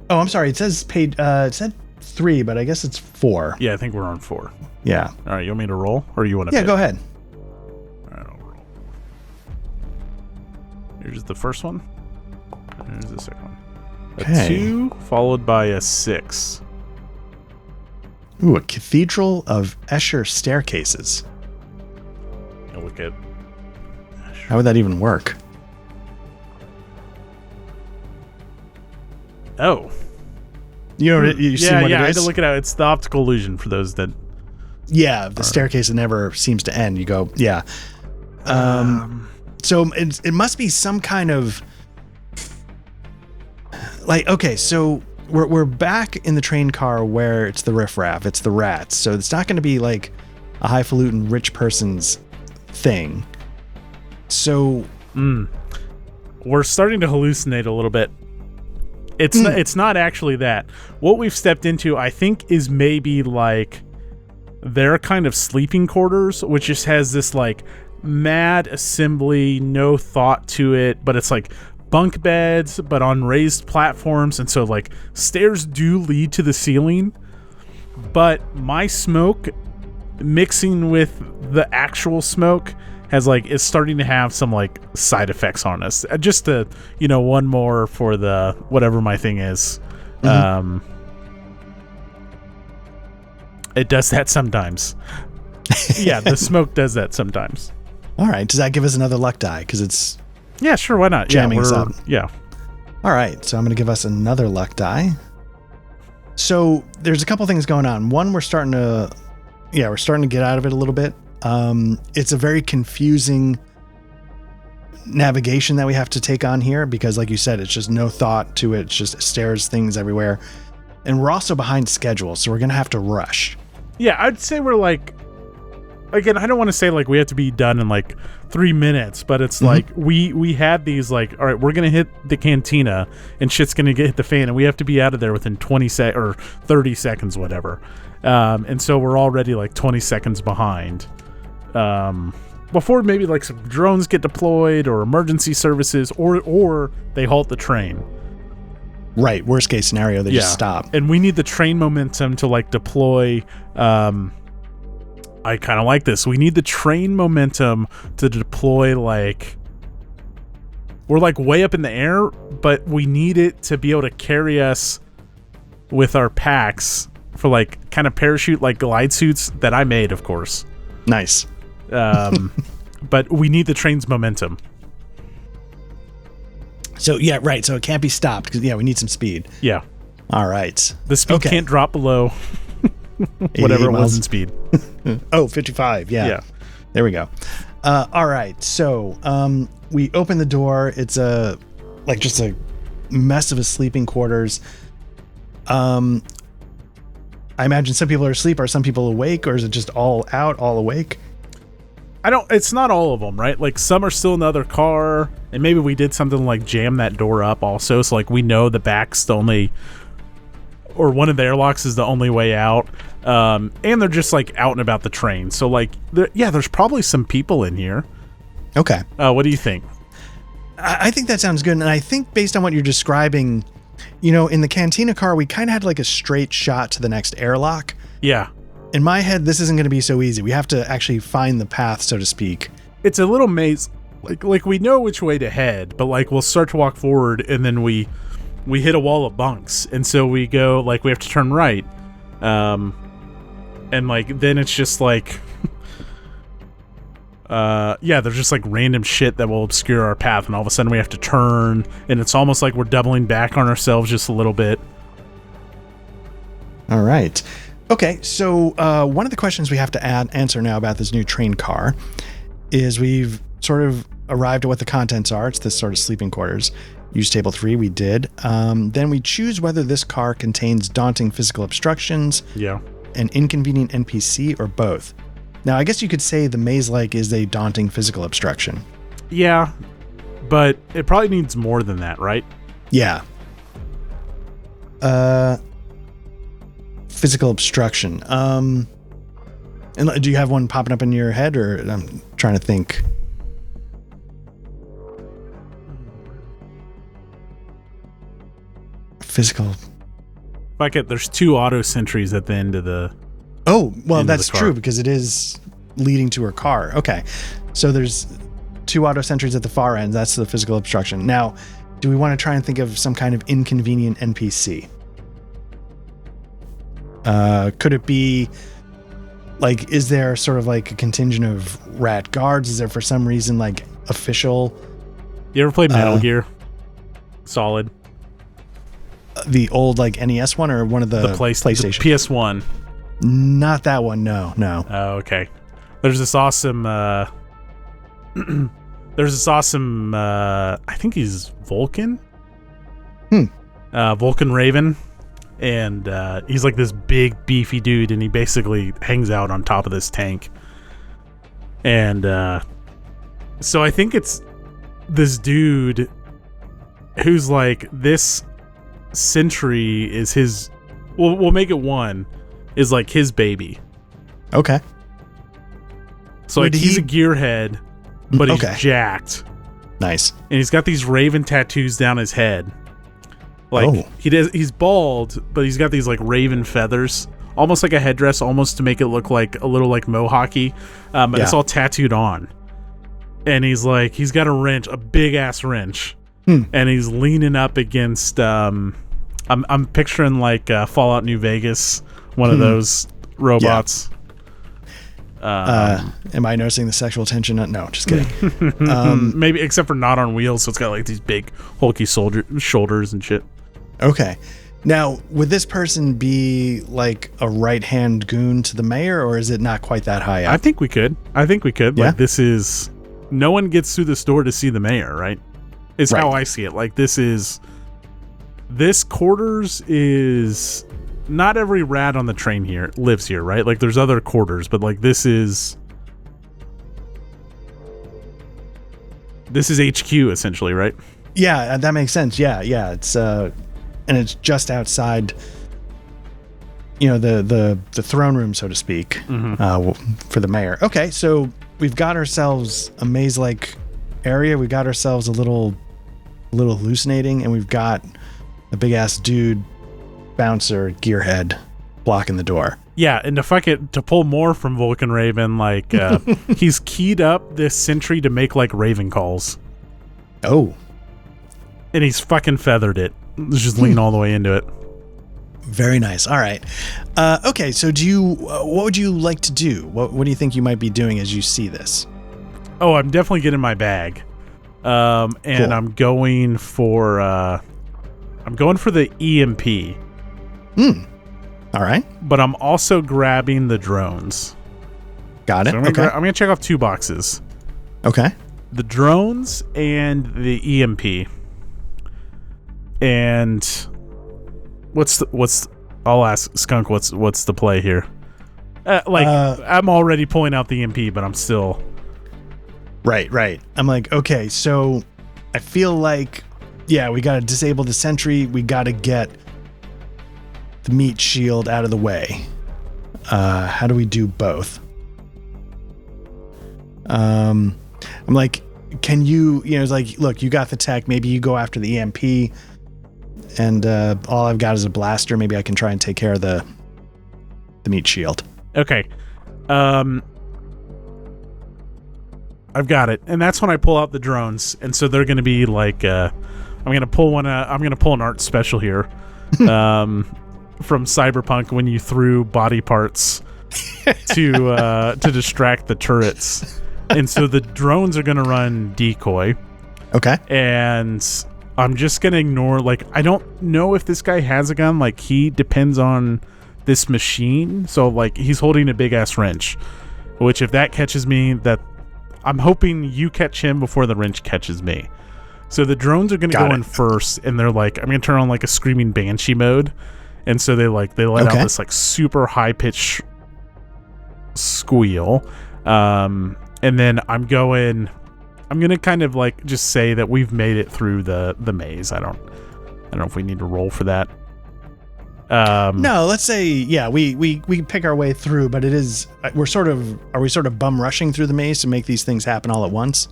Oh, I'm sorry. It says it said 3, but I guess it's 4. Yeah, I think we're on 4. Yeah. All right, you want me to roll, or you want to? Yeah, go ahead. All right, I'll roll. Here's the first one. Here's the second one. A 2 followed by a 6. Ooh, a Cathedral of Escher staircases. I'll look at... How would that even work? Oh. You know, you see what it is? I had to look it out. It's the optical illusion for those that... Yeah, the staircase that never seems to end. You go, yeah. So it must be some kind of... Like, okay, so... We're back in the train car where it's the riffraff, it's the rats. So it's not going to be like a highfalutin rich person's thing. So we're starting to hallucinate a little bit. It's not actually that. What we've stepped into, I think, is maybe like their kind of sleeping quarters, which just has this like mad assembly, no thought to it, but it's like bunk beds, but on raised platforms, and so like stairs do lead to the ceiling, but my smoke mixing with the actual smoke is starting to have some like side effects on us. Just to, one more for the whatever my thing is. It does that sometimes. Yeah, the smoke does that sometimes. All right, does that give us another luck die? Because it's... Yeah, sure, why not? Jamming us up. Yeah. All right, so I'm going to give us another luck die. So there's a couple things going on. One, we're starting to get out of it a little bit. It's a very confusing navigation that we have to take on here because, like you said, it's just no thought to it. It's just stairs, things everywhere. And we're also behind schedule, so we're going to have to rush. Yeah, I'd say we're like... Again, I don't want to say like we have to be done in like 3 minutes, but it's like we had these like, all right, we're gonna hit the cantina and shit's gonna hit the fan, and we have to be out of there within 20 or 30 seconds, whatever. And so we're already like 20 seconds behind. before maybe like some drones get deployed or emergency services, or they halt the train. Right. Worst case scenario, they just stop. And we need the train momentum to like deploy. I kind of like this. We need the train momentum to deploy, like, we're like way up in the air, but we need it to be able to carry us with our packs for like kind of parachute like glide suits that I made, of course. Nice. But we need the train's momentum. So yeah, right. So it can't be stopped because we need some speed. Yeah. All right. The speed can't drop below whatever it was in speed. 55. Yeah. There we go. All right. So we open the door. It's just a mess of a sleeping quarters. I imagine some people are asleep. Are some people awake, or is it just all out, all awake? It's not all of them, right? Like some are still in the other car, and maybe we did something like jam that door up also. So like we know the back's the only, or one of the airlocks is the only way out. And they're just like out and about the train. So like, there's probably some people in here. Okay. What do you think? I think that sounds good. And I think based on what you're describing, in the Cantina car, we kind of had like a straight shot to the next airlock. Yeah. In my head, this isn't going to be so easy. We have to actually find the path, so to speak. It's a little maze. Like we know which way to head, but like we'll start to walk forward and then we hit a wall of bunks. And so we go, like, we have to turn right. And like, then it's just like, there's just like random shit that will obscure our path. And all of a sudden we have to turn, and it's almost like we're doubling back on ourselves just a little bit. All right. Okay, so one of the questions we have to answer now about this new train car is we've sort of arrived at what the contents are. It's this sort of sleeping quarters. Use table 3, we did. Then we choose whether this car contains daunting physical obstructions, an inconvenient NPC, or both. Now, I guess you could say the maze-like is a daunting physical obstruction. Yeah, but it probably needs more than that, right? Yeah. Physical obstruction. And do you have one popping up in your head, or I'm trying to think? Physical. Like there's 2 auto sentries at the end of the. Oh, well, that's true because it is leading to her car. Okay, so there's 2 auto sentries at the far end. That's the physical obstruction. Now, do we want to try and think of some kind of inconvenient NPC? Could it be like, is there sort of like a contingent of rat guards? Is there for some reason like official? You ever played Metal Gear Solid? The old like NES one, or one of the PlayStation? The PS1. Not that one. No. Oh, okay. There's this awesome. I think he's Vulcan. Vulcan Raven. And he's like this big beefy dude, and he basically hangs out on top of this tank. And so I think it's this dude who's like, this sentry is his. We'll make it 1 is like his baby. Okay. So like he's a gearhead, but he's jacked. Nice. And he's got these raven tattoos down his head. Like he's bald, but he's got these like raven feathers, almost like a headdress, almost to make it look like a little like mohawky. But it's all tattooed on. And he's got a wrench, a big ass wrench, and he's leaning up against. I'm picturing like Fallout New Vegas, one of those robots. Am I noticing the sexual tension? No, just kidding. Maybe, except for not on wheels, so it's got like these big hulky shoulders and shit. Okay. Now, would this person be like a right-hand goon to the mayor, or is it not quite that high up? I think we could. Yeah? Like, this is... No one gets through this door to see the mayor, right? Is how I see it. Like, this quarters is... Not every rat on the train here lives here, right? Like, there's other quarters, but like, this is HQ essentially, right? Yeah, that makes sense. Yeah. It's and it's just outside, the throne room, so to speak, for the mayor. Okay, so we've got ourselves a maze-like area. We got ourselves a little hallucinating, and we've got a big ass dude, bouncer, gearhead, blocking the door. Yeah, and to pull more from Vulcan Raven, like he's keyed up this sentry to make like Raven calls. Oh, and he's fucking feathered it. Let's just lean all the way into it. Very nice. All right. Okay. So what would you like to do? What do you think you might be doing as you see this? Oh, I'm definitely getting my bag. And cool. I'm going for the EMP. All right. But I'm also grabbing the drones. Got it. So I'm going to check off 2 boxes. Okay. The drones and the EMP. And I'll ask Skunk what's the play here? I'm already pulling out the EMP, but I'm still right. I'm like, okay, so I feel like, yeah, we got to disable the sentry. We got to get the meat shield out of the way. How do we do both? I'm like, can you know, it's like, look, you got the tech. Maybe you go after the EMP. And all I've got is a blaster. Maybe I can try and take care of the meat shield. Okay. I've got it. And that's when I pull out the drones. And so they're going to be like, I'm going to pull an art special here from Cyberpunk when you threw body parts to distract the turrets. And so the drones are going to run decoy. Okay. And I'm just going to ignore, like, I don't know if this guy has a gun. Like, he depends on this machine. So, like, he's holding a big-ass wrench. Which, if that catches me, that I'm hoping you catch him before the wrench catches me. So, the drones are going to go in first. And they're like, I'm going to turn on, like, a screaming banshee mode. And so, they let out this, like, super high-pitched squeal. And then I'm going to kind of like just say that we've made it through the maze. I don't know if we need to roll for that. No, let's say, yeah, we pick our way through, but are we sort of bum rushing through the maze to make these things happen all at once?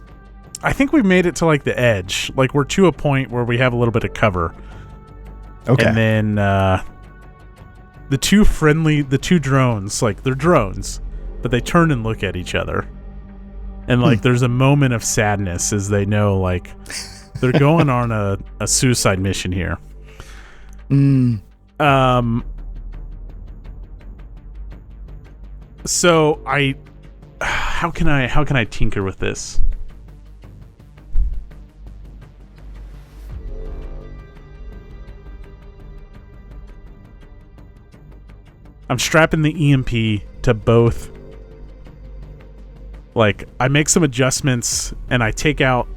I think we've made it to like the edge. Like we're to a point where we have a little bit of cover. Okay. And then the two drones, like they're drones, but they turn and look at each other. And, like, there's a moment of sadness as they know, like, they're going on a suicide mission here. So how can I tinker with this? I'm strapping the EMP to both. Like, I make some adjustments and I take out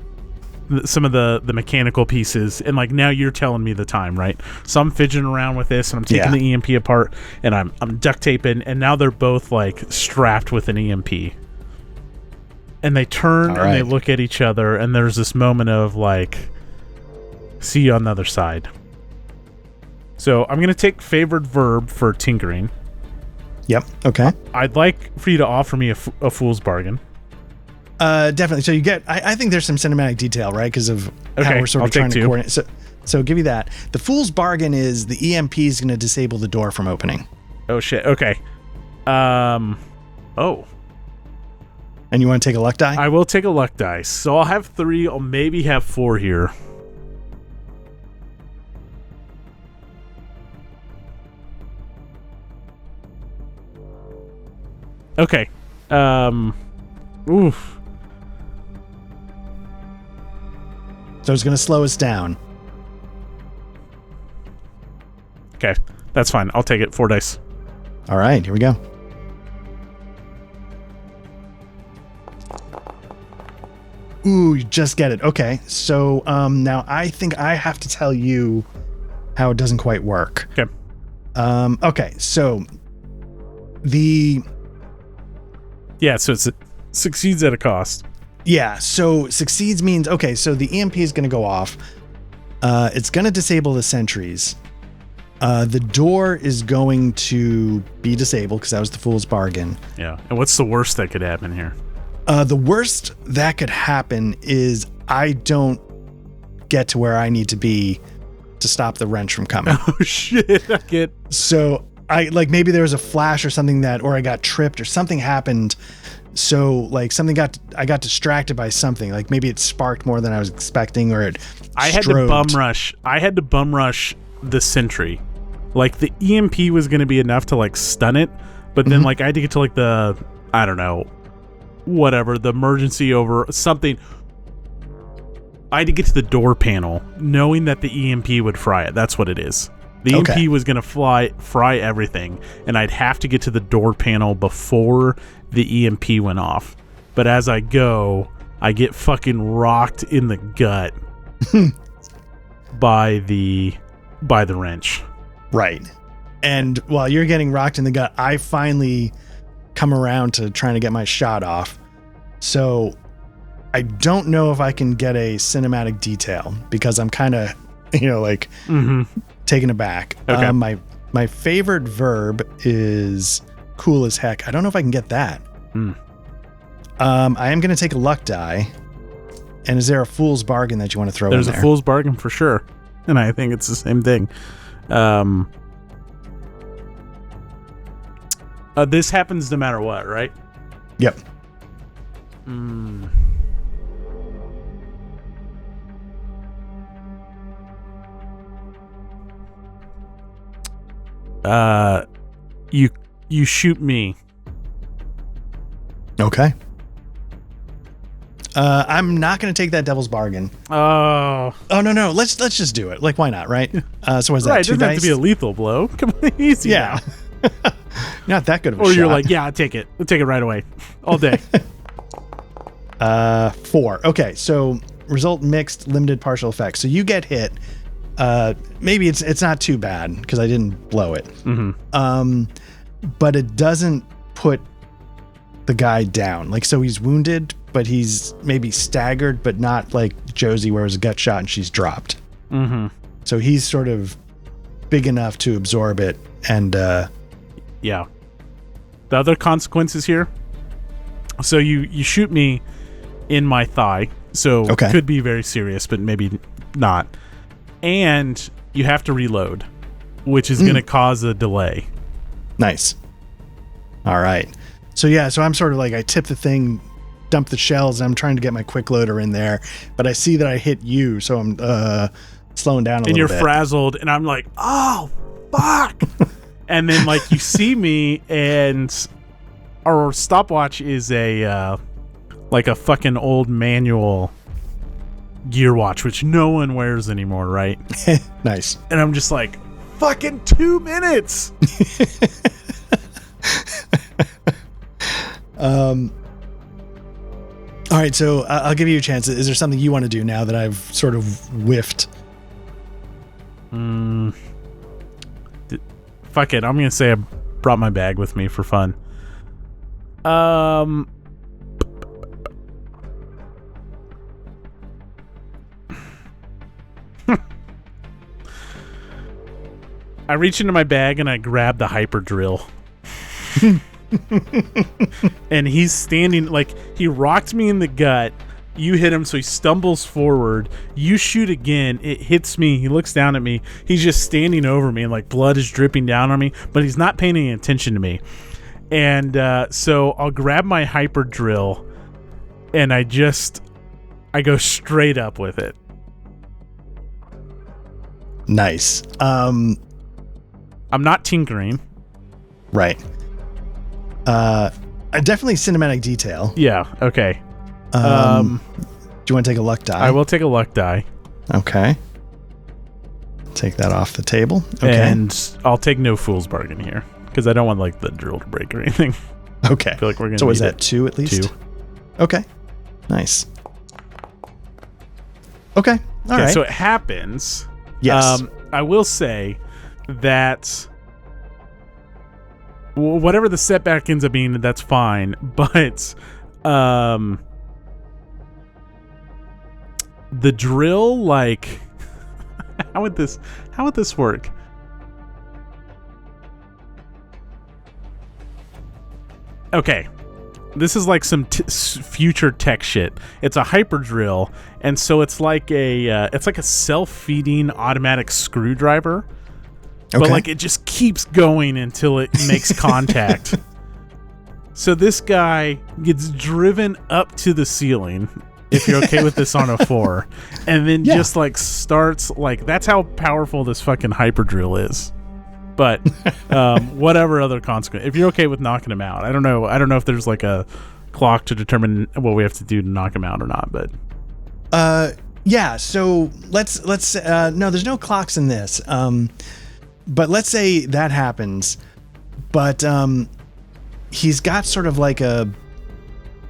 some of the mechanical pieces, and like now you're telling me the time, right? So I'm fidgeting around with this and I'm taking the EMP apart and I'm duct taping, and now they're both like strapped with an EMP. And they turn and they look at each other, and there's this moment of like, see you on the other side. So I'm going to take favored verb for tinkering. Yep. Okay. I'd like for you to offer me a fool's bargain. Definitely. So you get, I think there's some cinematic detail, right? Because of how we're sort of trying to coordinate. So give me that. The fool's bargain is the EMP is going to disable the door from opening. Oh shit. Okay. Oh. And you want to take a luck die? I will take a luck dice. So I'll have 3. I'll maybe have 4 here. Okay. Oof. So it's going to slow us down. Okay. That's fine. I'll take it. 4 dice. All right. Here we go. Ooh, you just get it. Okay. So now I think I have to tell you how it doesn't quite work. Okay. Okay. So so it succeeds at a cost. Yeah, so succeeds means, okay, so the EMP is going to go off. It's going to disable the sentries. The door is going to be disabled because that was the fool's bargain. Yeah, and what's the worst that could happen here? The worst that could happen is I don't get to where I need to be to stop the wrench from coming. Oh shit! So I like maybe there was a flash or something or I got tripped or something happened. So like I got distracted by something. Like maybe it sparked more than I was expecting, or I had to bum rush. I had to bum rush the sentry. Like the EMP was going to be enough to like stun it, but then like I had to get to like the, I don't know, whatever, the emergency over something. I had to get to the door panel knowing that the EMP would fry it. That's what it is. The EMP was going to fry everything, and I'd have to get to the door panel before the EMP went off. But as I go, I get fucking rocked in the gut by the wrench. Right. And while you're getting rocked in the gut, I finally come around to trying to get my shot off. So I don't know if I can get a cinematic detail because I'm kind of, like taken aback. Okay. My favorite verb is cool as heck. I don't know if I can get that. I am going to take a luck die. And is there a fool's bargain that you want to throw in there? There's a fool's bargain for sure. And I think it's the same thing. This happens no matter what, right? Yep. You shoot me. Okay. I'm not going to take that devil's bargain. Oh no. Let's just do it. Like, why not? Right. So was that right? 2 It doesn't dice? have to be a lethal blow. Come on, easy. Yeah. Not that good of a or shot. you're like, yeah, I'll take it. I'll take it right away, all day. 4. Okay. So result mixed, limited, partial effects. So you get hit. Maybe it's not too bad because I didn't blow it. But it doesn't put the guy down. Like, so he's wounded, but he's maybe staggered, but not like Josie where it was a gut shot and she's dropped. So he's sort of big enough to absorb it. And yeah. The other consequences here. So you shoot me in my thigh. So it could be very serious, but maybe not. And you have to reload, which is going to cause a delay. Nice. All right. So yeah, so I'm sort of like, I tip the thing, dump the shells, and I'm trying to get my quick loader in there, but I see that I hit you, so I'm slowing down a little bit. And you're frazzled, and I'm like, oh, fuck. And then like you see me, and our stopwatch is a like a fucking old manual gear watch, which no one wears anymore, right? Nice. And I'm just like, fucking 2 minutes. All right, so I'll give you a chance. Is there something you want to do now that I've sort of whiffed? Fuck it. I'm going to say I brought my bag with me for fun. I reach into my bag and I grab the hyper drill. And he's standing, like, he rocked me in the gut. You hit him, so he stumbles forward. You shoot again. It hits me. He looks down at me. He's just standing over me, and like blood is dripping down on me, but he's not paying any attention to me. And so I'll grab my hyper drill, and I go straight up with it. Nice. I'm not tinkering. Right. Definitely cinematic detail. Yeah. Okay. Do you want to take a luck die? I will take a luck die. Okay. Take that off the table. Okay. And I'll take no fool's bargain here because I don't want like the drill to break or anything. Okay. I feel like we're gonna. So was that 2 at least? 2. Okay. Nice. Okay. All right. So it happens. Yes. I will say that whatever the setback ends up being, that's fine. But the drill, like, how would this work? Okay. This is like some future tech shit. It's a hyper drill, and so it's like a self-feeding automatic screwdriver. But like it just keeps going until it makes contact. So this guy gets driven up to the ceiling, if you're okay with this on a 4, and then just like starts like, that's how powerful this fucking hyper drill is. But whatever other consequence, if you're okay with knocking him out, I don't know if there's like a clock to determine what we have to do to knock him out or not. But yeah, so let's no, there's no clocks in this. But let's say that happens, but he's got sort of like a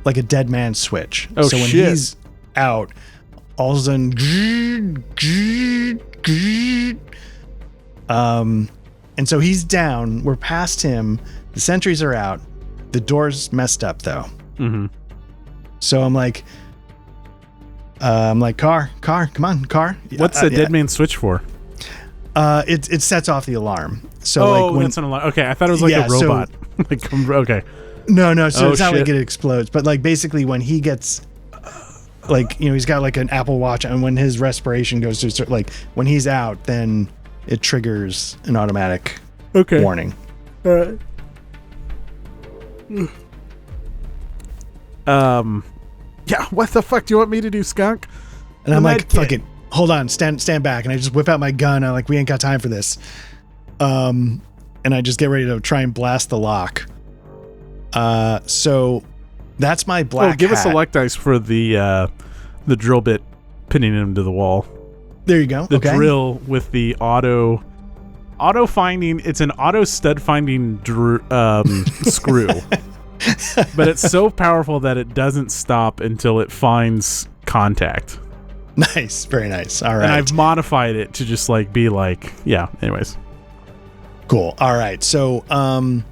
dead man switch. Oh, so when shit. he's out, all of a sudden, and so he's down. We're past him. The sentries are out. The door's messed up though. Mm-hmm. So I'm like, car, come on, car. What's the dead man switch for? It sets off the alarm. So like when that's an alarm. Okay, I thought it was like a robot. Like, okay. No. So it's not like it explodes, but like basically when he gets, like, you know, he's got like an Apple Watch, and when his respiration goes to like when he's out, then it triggers an automatic warning. Yeah. What the fuck do you want me to do, skunk? And I'm like, fuck it. Hold on, stand back, and I just whip out my gun. I'm like, we ain't got time for this. And I just get ready to try and blast the lock. So that's my black. Give us a luck dice for the drill bit pinning him to the wall. There you go. The drill with the auto finding. It's an auto stud finding screw, but it's so powerful that it doesn't stop until it finds contact. Nice, very nice. All right. And I've modified it to just like be like, yeah. Anyways, cool. All right. So I'm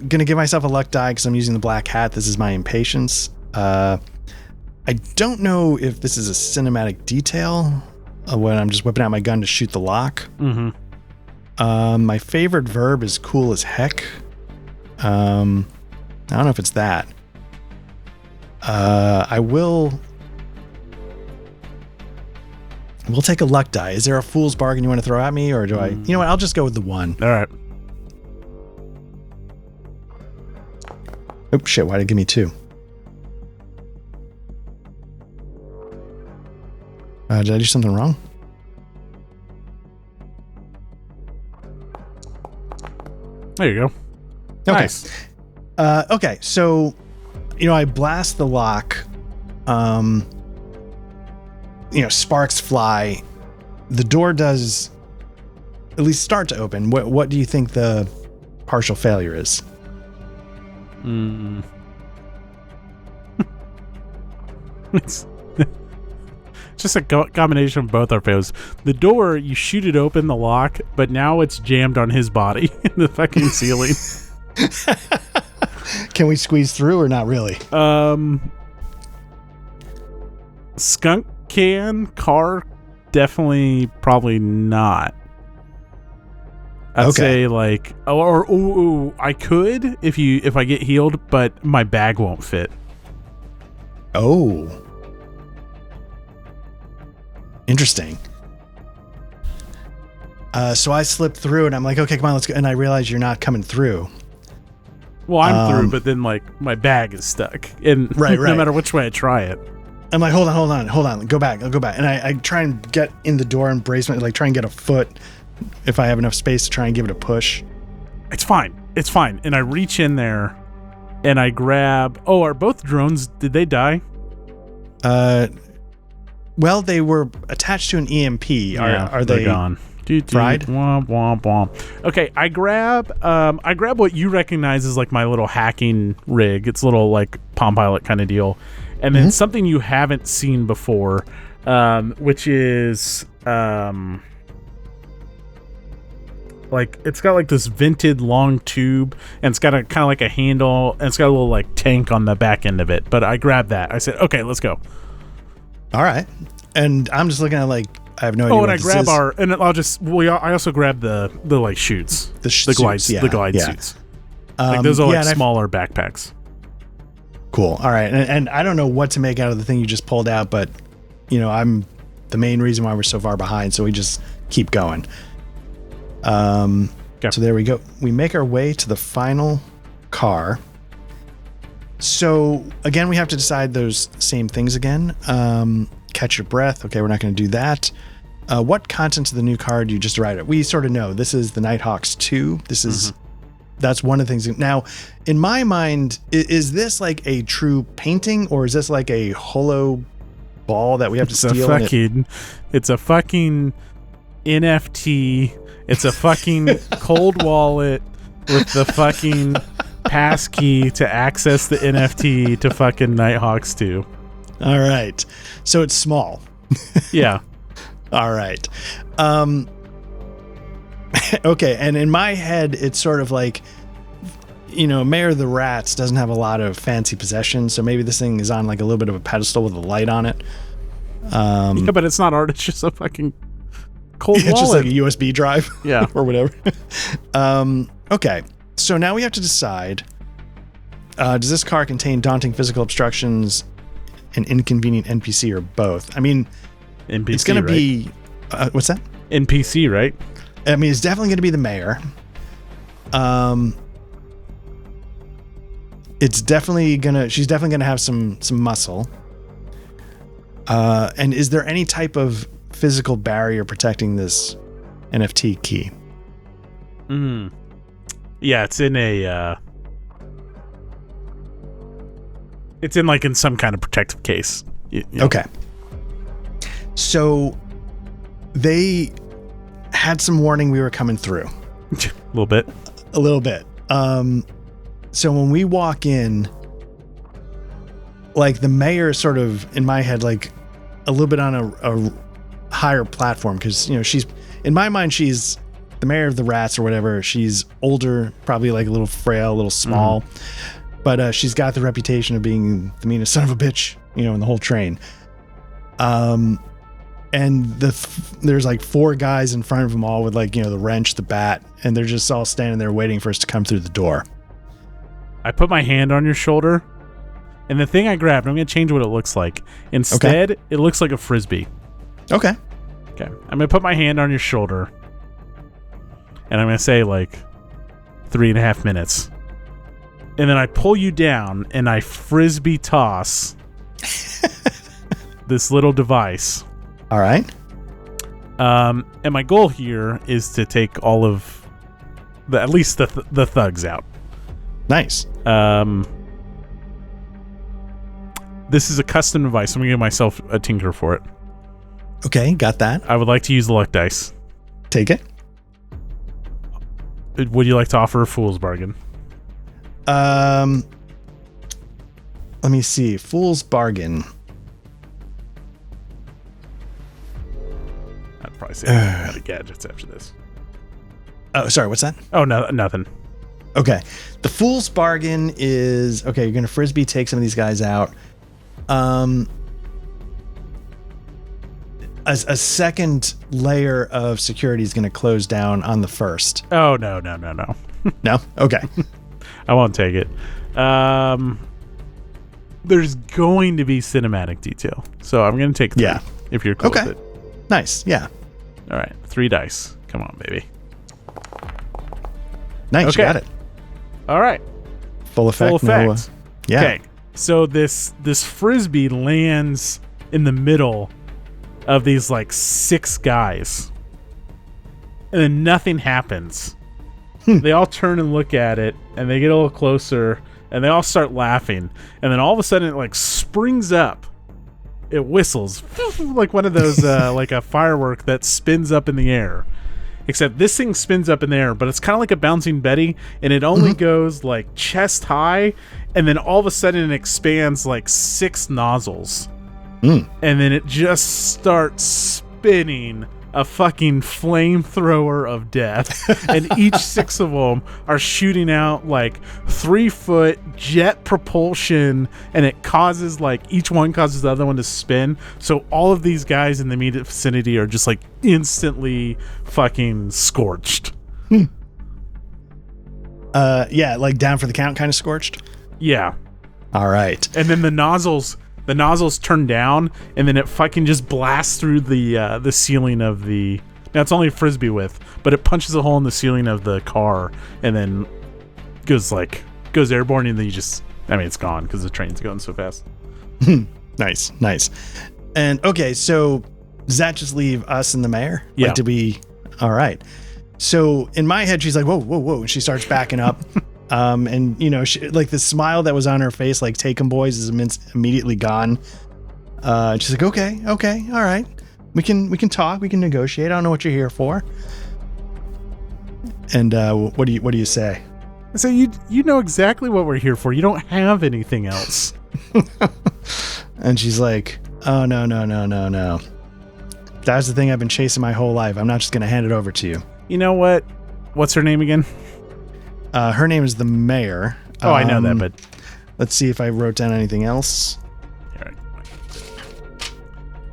gonna give myself a luck die because I'm using the black hat. This is my impatience. I don't know if this is a cinematic detail when I'm just whipping out my gun to shoot the lock. Mm-hmm. My favorite verb is cool as heck. I don't know if it's that. We'll take a luck die. Is there a fool's bargain you want to throw at me, or do I? You know what? I'll just go with the 1. All right. Oh shit! Why did it give me 2? Did I do something wrong? There you go. Okay. Nice. Okay, so, you know, I blast the lock. You know, sparks fly. The door does at least start to open. What do you think the partial failure is? It's just a combination of both our fails. The door, you shoot it open, the lock, but now it's jammed on his body in the fucking ceiling. Can we squeeze through or not really? Skunk can, car definitely probably not. I'd say like I could if I get healed, but my bag won't fit. Oh. Interesting. So I slipped through and I'm like, okay, come on, let's go. And I realize you're not coming through. Well, I'm through, but then like my bag is stuck. And right. No matter which way I try it. I'm like, hold on. Go back. I'll go back. And I try and get in the door and brace my, like try and get a foot if I have enough space to try and give it a push. It's fine. And I reach in there and I grab, are both drones, did they die? Well, they were attached to an EMP. Are they gone? Fried? Womp, womp, womp. Okay, I grab what you recognize as like my little hacking rig. It's a little like Palm Pilot kind of deal. And then something you haven't seen before, which is like it's got like this vented long tube, and it's got a kind of like a handle, and it's got a little like tank on the back end of it. But I grabbed that. I said, okay, let's go. All right. And I'm just looking at like, I have no idea. And I grab I also grab the like chutes, the glide suits. Like those are smaller backpacks. Cool. All right. And I don't know what to make out of the thing you just pulled out, but I'm the main reason why we're so far behind. So we just keep going. Okay. So there we go. We make our way to the final car. So again, we have to decide those same things again. Catch your breath. Okay, we're not going to do that. What contents of the new car do you just arrived at? We sort of know. This is the Nighthawks 2. That's one of the things. Now, in my mind, is this like a true painting, or is this like a holo ball that we have to steal? It's a fucking NFT. It's a fucking cold wallet with the fucking passkey to access the NFT to fucking Nighthawks 2. All right. So it's small. Yeah. All right. Okay. And in my head, it's sort of like, Mayor of the Rats doesn't have a lot of fancy possessions. So maybe this thing is on like a little bit of a pedestal with a light on it. Yeah, but it's not art. It's just a fucking cold wallet. It's just like a USB drive. Yeah. Or whatever. Okay. So now we have to decide, does this car contain daunting physical obstructions, an inconvenient NPC, or both? I mean, NPC, it's going to be... what's that? NPC, right? I mean, it's definitely going to be the mayor. She's definitely going to have some muscle. And is there any type of physical barrier protecting this NFT key? Yeah, it's in a it's in some kind of protective case. Okay. So they had some warning we were coming through. A little bit. So when we walk in, like the mayor is sort of, in my head, like a little bit on a higher platform, because she's, in my mind, she's the mayor of the Rats or whatever. She's older, probably like a little frail, a little small, but she's got the reputation of being the meanest son of a bitch, in the whole train. And there's like 4 guys in front of them, all with like the wrench, the bat, and they're just all standing there waiting for us to come through the door. I put my hand on your shoulder, and the thing I grabbed, I'm going to change what it looks like. Instead, It looks like a frisbee. Okay. I'm going to put my hand on your shoulder, and I'm going to say 3.5 minutes. And then I pull you down, and I frisbee toss this little device. All right. And my goal here is to take all of at least the thugs out. Nice. This is a custom device. I'm going to give myself a tinker for it. Okay, got that. I would like to use the luck dice. Take it. Would you like to offer a fool's bargain? Let me see. Fool's bargain. I'd probably say I'm out of gadgets after this. Oh, sorry. What's that? Oh, no, nothing. Okay. The fool's bargain is, okay, you're going to frisbee take some of these guys out. A second layer of security is going to close down on the first. Oh, no. No? Okay. I won't take it. There's going to be cinematic detail, so I'm going to take 3 if you're cool with it. Nice. Yeah. All right. 3 dice. Come on, baby. Nice. Okay. You got it. All right. Full effect. Yeah. Okay. So this frisbee lands in the middle of these 6 guys, and then nothing happens. They all turn and look at it, and they get a little closer, and they all start laughing, and then all of a sudden it springs up. It whistles like one of those like a firework that spins up in the air. Except this thing spins up in the air, but it's kind of like a bouncing Betty, and it only goes chest high, and then all of a sudden it expands 6 nozzles. And then it just starts spinning a fucking flamethrower of death. And each 6 of them are shooting out 3-foot jet propulsion, and it causes each one causes the other one to spin. So all of these guys in the immediate vicinity are just instantly fucking scorched. Yeah, like down for the count kind of scorched. Yeah. All right. And then the nozzles turn down, and then it fucking just blasts through the ceiling of the. Now it's only frisbee width, but it punches a hole in the ceiling of the car, and then goes airborne, and then it's gone because the train's going so fast. Nice. And okay, so does that just leave us and the mayor? Yeah. All right. So in my head, she's like, whoa, and she starts backing up. And she, like the smile that was on her face, like "Take 'em, boys," is immediately gone. She's like, okay, all right. We can talk. We can negotiate. I don't know what you're here for. And what do you say? So you know exactly what we're here for. You don't have anything else. And she's like, oh no. That's the thing I've been chasing my whole life. I'm not just gonna hand it over to you. You know what? What's her name again? Her name is the mayor. Oh, I know that, but let's see if I wrote down anything else. All right.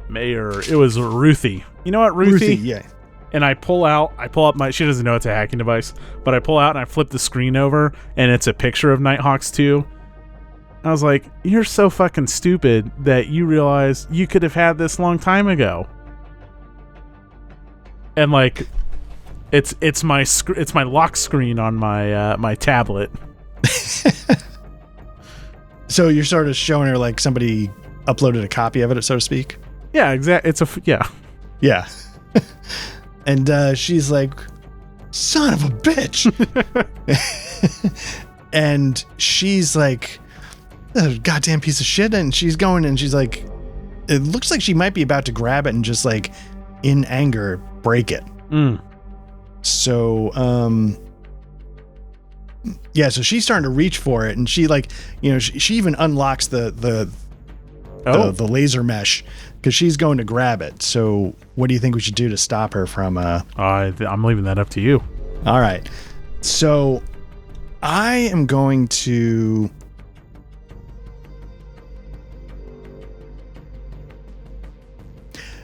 Mayor. It was Ruthie. You know what, Ruthie? Yeah. And I pull up my. She doesn't know it's a hacking device, but I pull out and I flip the screen over, and it's a picture of Nighthawks 2. I was like, "You're so fucking stupid that you realize you could have had this long time ago." And like, it's my lock screen on my my tablet. So you're sort of showing her like somebody uploaded a copy of it, so to speak. Yeah, exactly. Yeah. And she's like, "Son of a bitch!" And she's like, "A goddamn piece of shit!" And she's going, and she's like, it looks like she might be about to grab it and just like, in anger, break it. So, yeah. So she's starting to reach for it, and she like, she even unlocks the laser mesh because she's going to grab it. So what do you think we should do to stop her from? I'm leaving that up to you. All right. So I am going to.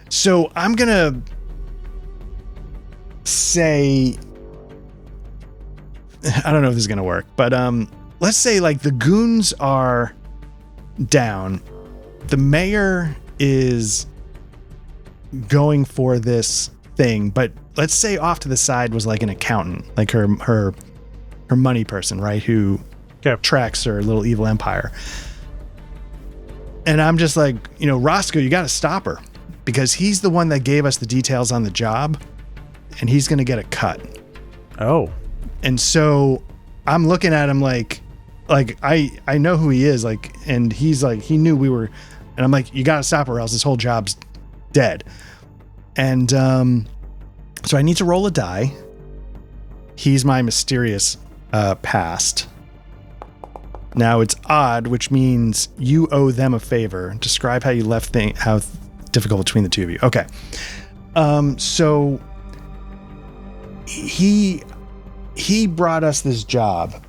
So I'm gonna say, I don't know if this is gonna work, but let's say like the goons are down. The mayor is going for this thing, but let's say off to the side was like an accountant, like her money person, right? Who tracks her little evil empire. And I'm just like, Roscoe, you got to stop her because he's the one that gave us the details on the job, and he's going to get a cut. Oh. And so I'm looking at him like I know who he is, like, and he's like, he knew we were, and I'm like, you got to stop her or else this whole job's dead. And so I need to roll a die. He's my mysterious past. Now it's odd, which means you owe them a favor. Describe how you left how difficult between the two of you. Okay. So he brought us this job,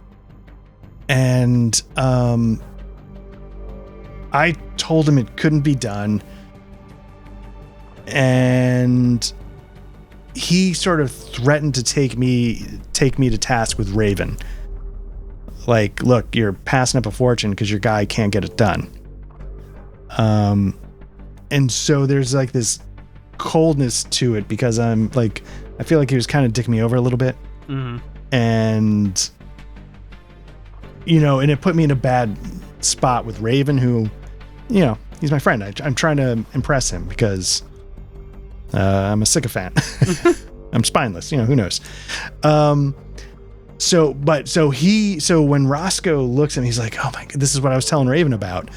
and I told him it couldn't be done, and he sort of threatened to take me to task with Raven. Like, look, you're passing up a fortune because your guy can't get it done. And so there's like this coldness to it because I'm like, I feel like he was kind of dicking me over a little bit. Mm-hmm. And, and it put me in a bad spot with Raven, who, he's my friend. I'm trying to impress him because I'm a sycophant. I'm spineless, who knows? So when Roscoe looks at me, he's like, oh my God, this is what I was telling Raven about.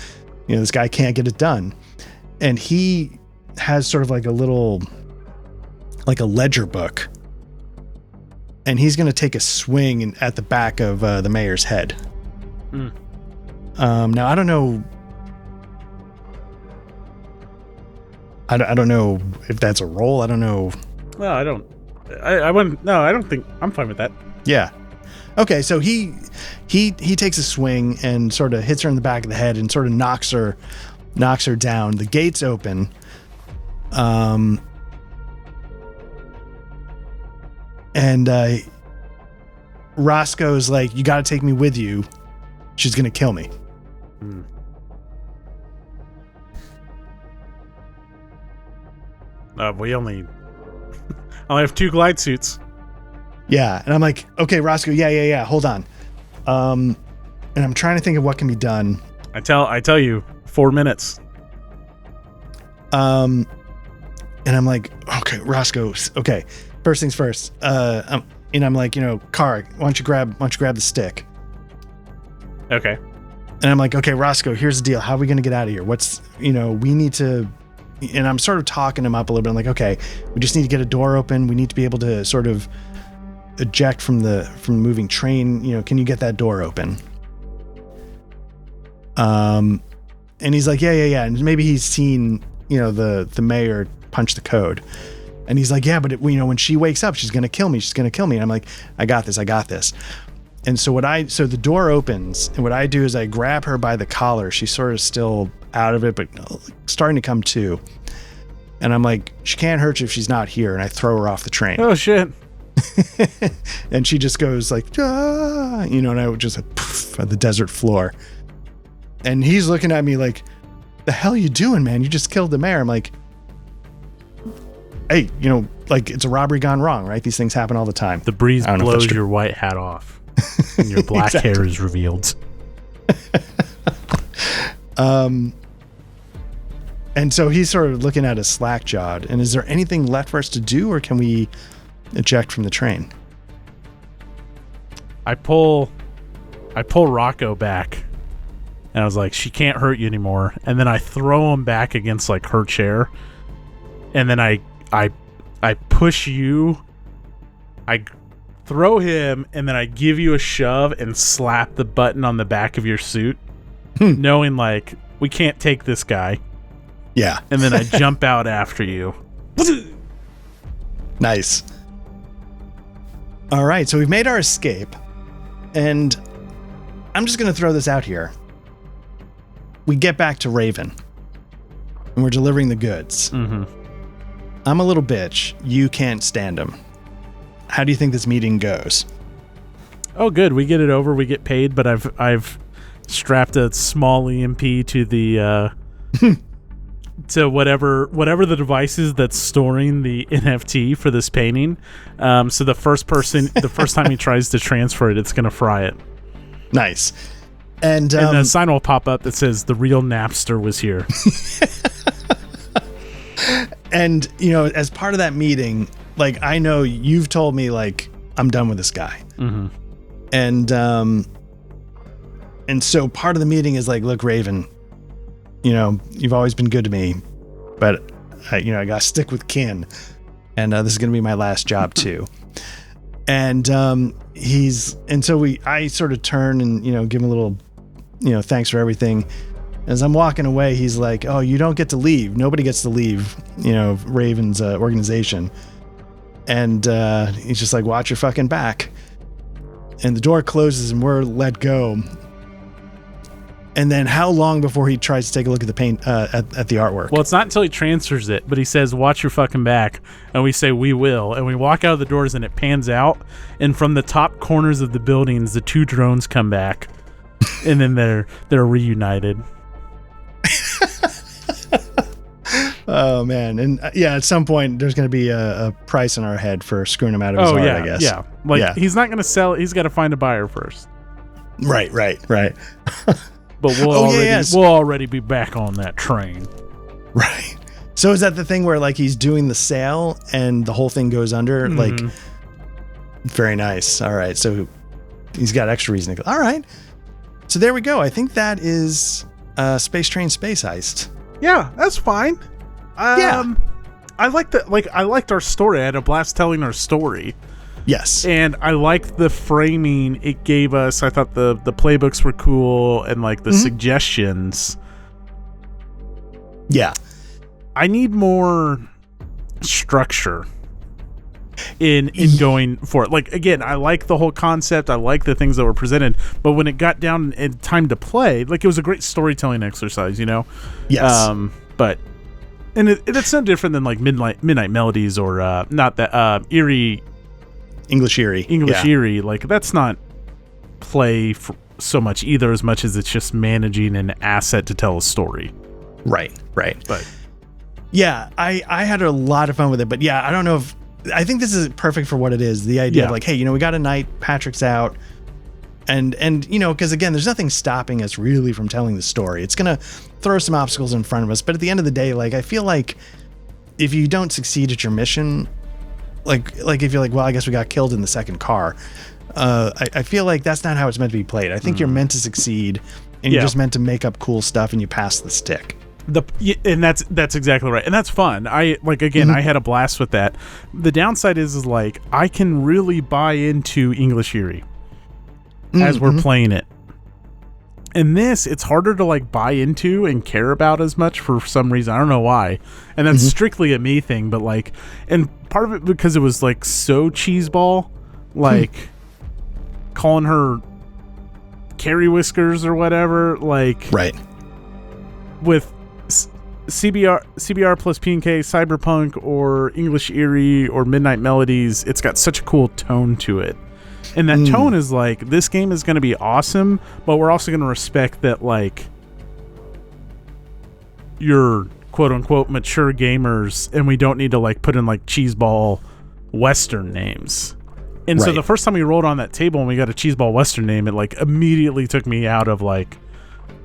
This guy can't get it done. And he has sort of like a ledger book. And he's going to take a swing at the back of the mayor's head. Now, I don't know. I don't know if that's a roll. I don't know. Well, I don't. I wouldn't. No, I don't think. I'm fine with that. Yeah. Okay, so he takes a swing and sort of hits her in the back of the head and sort of knocks her down. The gates open. And Roscoe's like, you got to take me with you. She's going to kill me. We only have 2 glide suits. Yeah. And I'm like, okay, Roscoe. Yeah. Hold on. And I'm trying to think of what can be done. I tell you, 4 minutes. And I'm like, okay, Roscoe. Okay. First things first. And I'm like, Kara, why don't you grab the stick? Okay. And I'm like, okay, Roscoe, here's the deal. How are we going to get out of here? We need to, and I'm sort of talking him up a little bit. I'm like, okay, we just need to get a door open. We need to be able to sort of eject from the moving train. Can you get that door open? And he's like, yeah. And maybe he's seen, the mayor punch the code. And he's like, yeah, but when she wakes up, she's going to kill me. And I'm like, I got this. And so the door opens, and what I do is I grab her by the collar. She's sort of still out of it, but starting to come to. And I'm like, she can't hurt you if she's not here. And I throw her off the train. Oh shit. And she just goes like, ah, and I would just poof at the desert floor. And he's looking at me like, the hell you doing, man? You just killed the mayor. I'm like, hey, it's a robbery gone wrong, right? These things happen all the time. The breeze blows your white hat off, and your black hair is revealed. And so he's sort of looking at us slack-jawed. And is there anything left for us to do, or can we eject from the train? I pull Rocco back, and I was like, she can't hurt you anymore. And then I throw him back against like her chair, and then I push you. I throw him, and then I give you a shove and slap the button on the back of your suit, knowing like we can't take this guy. Yeah. And then I jump out after you. Nice. All right, so we've made our escape, and I'm just going to throw this out here. We get back to Raven, and we're delivering the goods. Mm-hmm. I'm a little bitch. You can't stand him. How do you think this meeting goes? Oh, good. We get it over. We get paid, but I've strapped a small EMP to the to whatever the device is that's storing the NFT for this painting. So the first time he tries to transfer it, it's going to fry it. Nice. And a sign will pop up that says the real Napster was here. And, as part of that meeting, like, I know you've told me, like, I'm done with this guy. Mm-hmm. And so part of the meeting is like, look, Raven, you've always been good to me, but I got to stick with kin. And this is going to be my last job too. And I sort of turn and, give him a little, thanks for everything. As I'm walking away, he's like, oh, you don't get to leave. Nobody gets to leave, Raven's organization. And he's just like, watch your fucking back. And the door closes and we're let go. And then how long before he tries to take a look at the paint at the artwork? Well, it's not until he transfers it, but he says, watch your fucking back. And we say, we will. And we walk out of the doors and it pans out. And from the top corners of the buildings, the 2 drones come back. And then they're reunited. Oh man. And at some point there's going to be a price in our head for screwing him out of his art, I guess. Yeah. He's not going to sell it. He's got to find a buyer first. Right. But we'll already be back on that train. Right. So is that the thing where like he's doing the sale and the whole thing goes under? Mm-hmm. Like, very nice. All right. So he's got extra reason to go. All right. So there we go. I think that is Space Train Space Heist. Yeah, that's fine. Yeah. I liked our story. I had a blast telling our story. Yes. And I liked the framing it gave us. I thought the playbooks were cool and like the suggestions. Yeah. I need more structure in going for it. Like, again, I like the whole concept. I like the things that were presented. But when it got down in time to play, like, it was a great storytelling exercise, Yes. But it's no different than like Midnight Melodies or not that Eerie English Eerie. Eerie, like that's not play so much either, as much as it's just managing an asset to tell a story. Right. But yeah, I had a lot of fun with it, but yeah, I don't know if, I think this is perfect for what it is. The idea of like, hey, we got a night, Patrick's out, and because again, there's nothing stopping us really from telling the story. It's going to throw some obstacles in front of us, but at the end of the day, like, I feel like if you don't succeed at your mission, like if you're like, well, I guess we got killed in the second car, I feel like that's not how it's meant to be played. I think you're meant to succeed, and you're just meant to make up cool stuff, and you pass the stick. And that's exactly right, and that's fun. I had a blast with that. The downside is like I can really buy into English Eerie as we're playing it. In this, it's harder to like buy into and care about as much for some reason. I don't know why, and that's strictly a me thing. But like, and part of it because it was like so cheeseball, like calling her Carrie Whiskers or whatever, like with CBR plus P&K, Cyberpunk, or English Eerie, or Midnight Melodies. It's got such a cool tone to it. And that tone is like, this game is going to be awesome, but we're also going to respect that, like, you're quote-unquote mature gamers, and we don't need to, like, put in, like, cheeseball Western names. And so the first time we rolled on that table and we got a cheeseball Western name, it, like, immediately took me out of, like,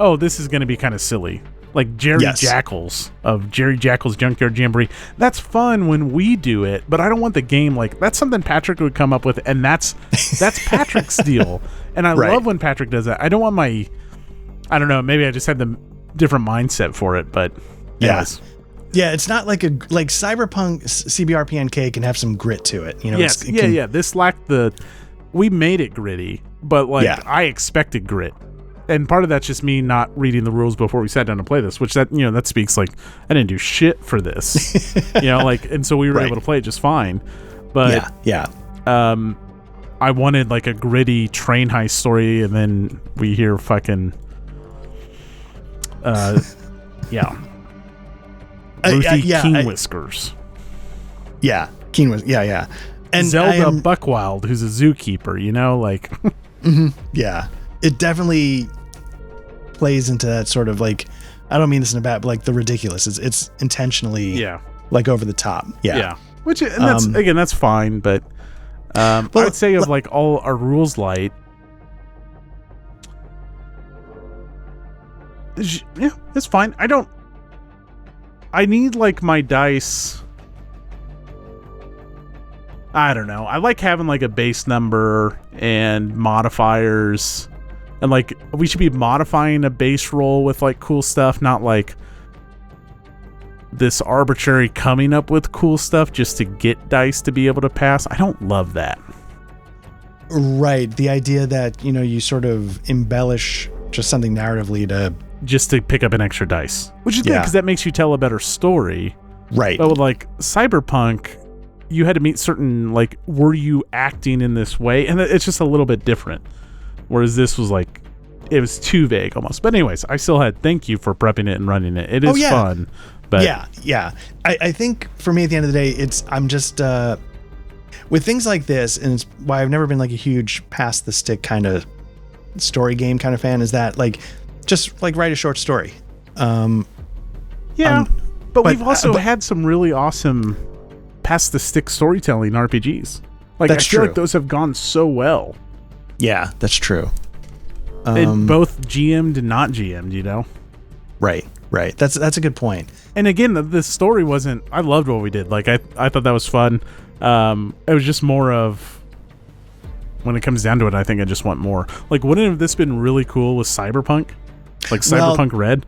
oh, this is going to be kind of silly. Like Jerry Jackals of Jerry Jackal's Junkyard Jamboree. That's fun when we do it, but I don't want the game, like, that's something Patrick would come up with, and that's Patrick's deal. And I love when Patrick does that. I don't want I don't know, maybe I just had the different mindset for it, but yes. Yeah, it's not like Cyberpunk CBRPNK can have some grit to it. Yes, this lacked we made it gritty, but like I expected grit. And part of that's just me not reading the rules before we sat down to play this, which that speaks like I didn't do shit for this, and so we were able to play it just fine. But I wanted like a gritty train heist story, and then we hear fucking Keen Whiskers. Yeah, Keen Whiskers. Yeah. And Zelda Buckwild, who's a zookeeper, like it definitely plays into that sort of like, I don't mean this in a bad, but like the ridiculous. It's intentionally like over the top. Which, and that's fine, but I would say of like all our rules light, it's fine. I need like my dice. I don't know. I like having like a base number and modifiers, and like we should be modifying a base roll with like cool stuff, not like this arbitrary coming up with cool stuff just to get dice to be able to pass. I don't love that. Right. The idea that, you sort of embellish just something narratively to pick up an extra dice, which is good because that makes you tell a better story. Right. But with like Cyberpunk, you had to meet certain, like, were you acting in this way? And it's just a little bit different. Whereas this was like, it was too vague almost. But anyways, I still had, thank you for prepping it and running it. It is fun. But yeah. I think for me at the end of the day, I'm just, with things like this, and it's why I've never been like a huge pass the stick kind of story game kind of fan, is that like, just like write a short story. But we've also had some really awesome pass the stick storytelling RPGs. Like, I feel like those have gone so well. Yeah, that's true. Both GM'd and not GM'd, Right. That's a good point. And again, the story wasn't, I loved what we did. Like, I thought that was fun. It was just more of, when it comes down to it, I think I just want more. Like, wouldn't have this been really cool with Cyberpunk? Like Cyberpunk Red?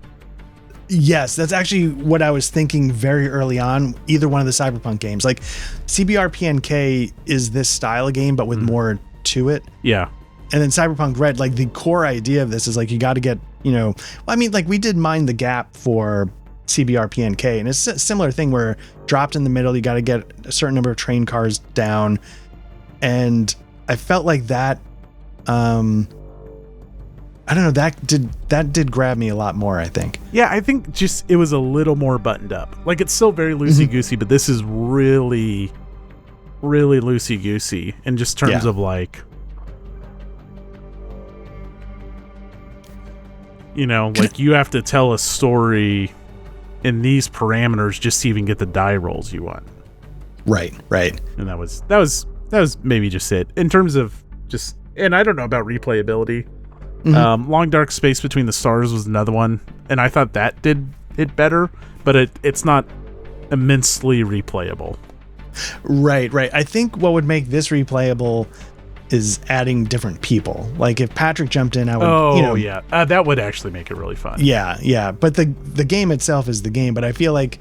Yes, that's actually what I was thinking very early on. Either one of the Cyberpunk games, like CBRPNK is this style of game, but with more to it. Yeah. And then Cyberpunk Red, like the core idea of this is like, you got to get, like we did Mind the Gap for CBRPNK, and it's a similar thing where dropped in the middle, you got to get a certain number of train cars down. And I felt like that, I don't know, that did grab me a lot more, I think. Yeah, I think just it was a little more buttoned up. Like, it's still very loosey-goosey, but this is really really loosey-goosey in just terms of like, you know, like you have to tell a story in these parameters just to even get the die rolls you want. Right. And that was maybe just it in terms of just, and I don't know about replayability. Long Dark Space Between the Stars was another one, and I thought that did it better, but it's not immensely replayable. Right. I think what would make this replayable is adding different people. Like if Patrick jumped in, I would. That would actually make it really fun. Yeah. But the game itself is the game. But I feel like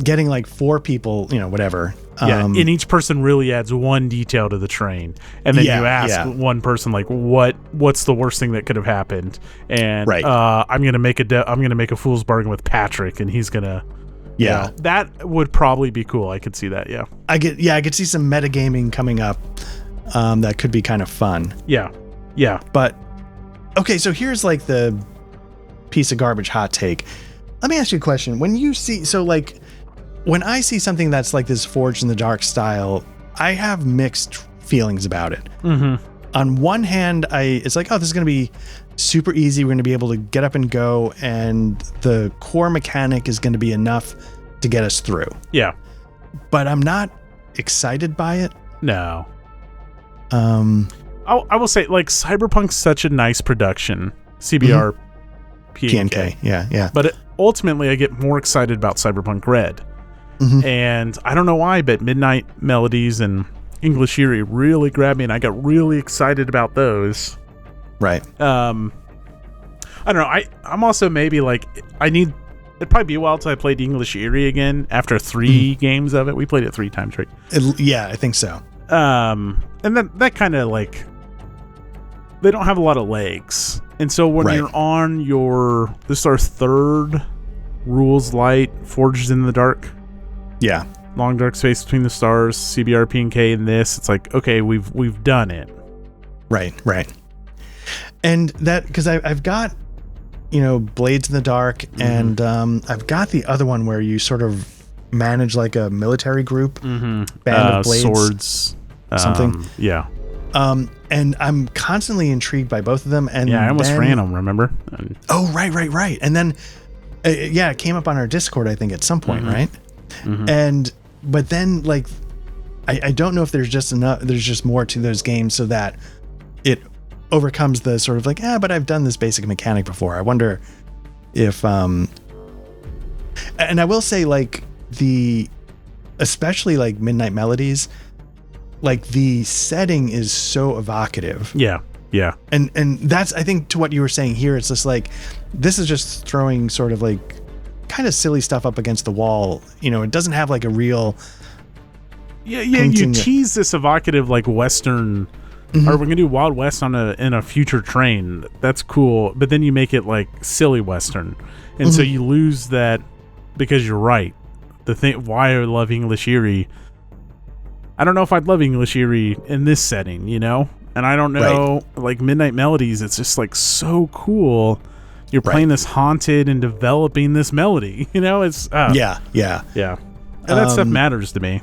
getting like 4 people, whatever. And each person really adds one detail to the train, and then you ask one person like, what's the worst thing that could have happened? And I'm gonna make a fool's bargain with Patrick, and he's gonna. Yeah, that would probably be cool. I could see that. Yeah, I could see some metagaming coming up. That could be kind of fun. Yeah. But okay, so here's like the piece of garbage hot take. Let me ask you a question. When you see, when I see something that's like this Forged in the Dark style, I have mixed feelings about it. On one hand, it's like, oh, this is going to be super easy. We're going to be able to get up and go, and the core mechanic is going to be enough to get us through. Yeah. But I'm not excited by it. No. I will say, like, Cyberpunk's such a nice production. CBR, PNK. Yeah. But ultimately, I get more excited about Cyberpunk Red. And I don't know why, but Midnight Melodies and English Eerie really grabbed me, and I got really excited about those. Right. I don't know. I'm also maybe like, it'd probably be a while till I played English Eerie again after 3 games of it. We played it 3 times, right? Yeah, I think so. And then that kind of like, they don't have a lot of legs. And so when you're on this is our 3rd Rules Light, Forged in the Dark. Yeah. Long Dark Space Between the Stars, CBR, PNK, and this. It's like, okay, we've done it. Right. And that, because I've got, Blades in the Dark, and I've got the other one where you sort of manage like a military group, band of blades, swords, something. Yeah. And I'm constantly intrigued by both of them. And I almost ran them, remember? Oh, right. And then, it came up on our Discord, I think, at some point, right? But then, like, I don't know if there's just more to those games so that it overcomes the sort of like, but I've done this basic mechanic before. I wonder if, and I will say, like, especially like Midnight Melodies, like the setting is so evocative. Yeah. And that's, I think, to what you were saying here, it's just like, this is just throwing sort of like kind of silly stuff up against the wall. It doesn't have like a real. Yeah. You tease this evocative like Western, or we're gonna do Wild West in a future train. That's cool, but then you make it like silly Western, and so you lose that, because you're right. The thing why I love English Eerie. I don't know if I'd love English Eerie in this setting, and I don't know, like Midnight Melodies. It's just like so cool. You're playing this haunted and developing this melody, it's yeah. And that stuff matters to me.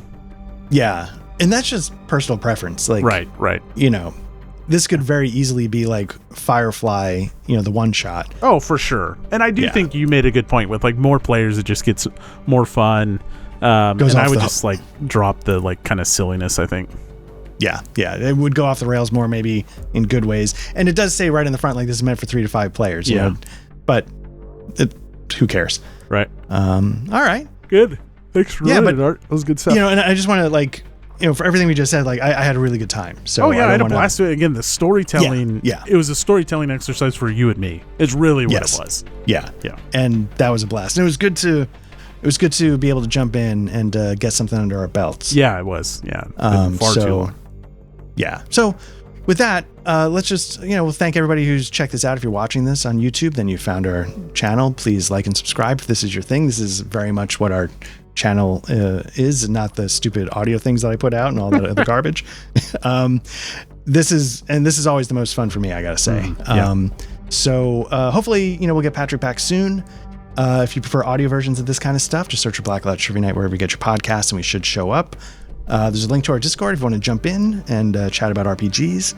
Yeah. And that's just personal preference. Like, right. This could very easily be like Firefly, the one shot. Oh, for sure. And I do think you made a good point with like more players. It just gets more fun. And I would just like drop the like kind of silliness, I think. Yeah. It would go off the rails more, maybe in good ways. And it does say right in the front, like, this is meant for 3 to 5 players. But who cares? Right. All right. Good. Thanks for running it, Art. That was good stuff. And I just want to, like, for everything we just said, like, I had a really good time. So I had a blast with it. Again, the storytelling. Yeah. It was a storytelling exercise for you and me. It's really what it was. Yeah. And that was a blast. And it was good to be able to jump in and get something under our belts. Yeah, it was. Yeah. Far too long. Yeah. So with that, let's just, we'll thank everybody who's checked this out. If you're watching this on YouTube, then you found our channel. Please like and subscribe if this is your thing. This is very much what our channel is, not the stupid audio things that I put out and all that other garbage. This is always the most fun for me, I gotta say. So hopefully, we'll get Patrick back soon. If you prefer audio versions of this kind of stuff, just search for MacLeod Trivia Night wherever you get your podcasts, and we should show up. There's a link to our Discord if you want to jump in and chat about RPGs.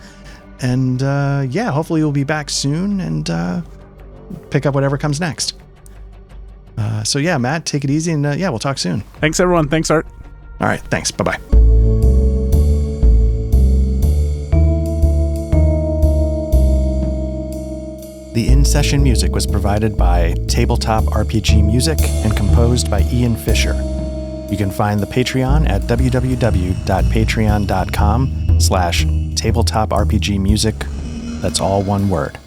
And hopefully we'll be back soon and pick up whatever comes next. Matt, take it easy, and we'll talk soon. Thanks, everyone. Thanks, Art. All right, thanks. Bye-bye. The in-session music was provided by Tabletop RPG Music and composed by Ian Fisher. You can find the Patreon at www.patreon.com/tabletop RPG music. That's all one word.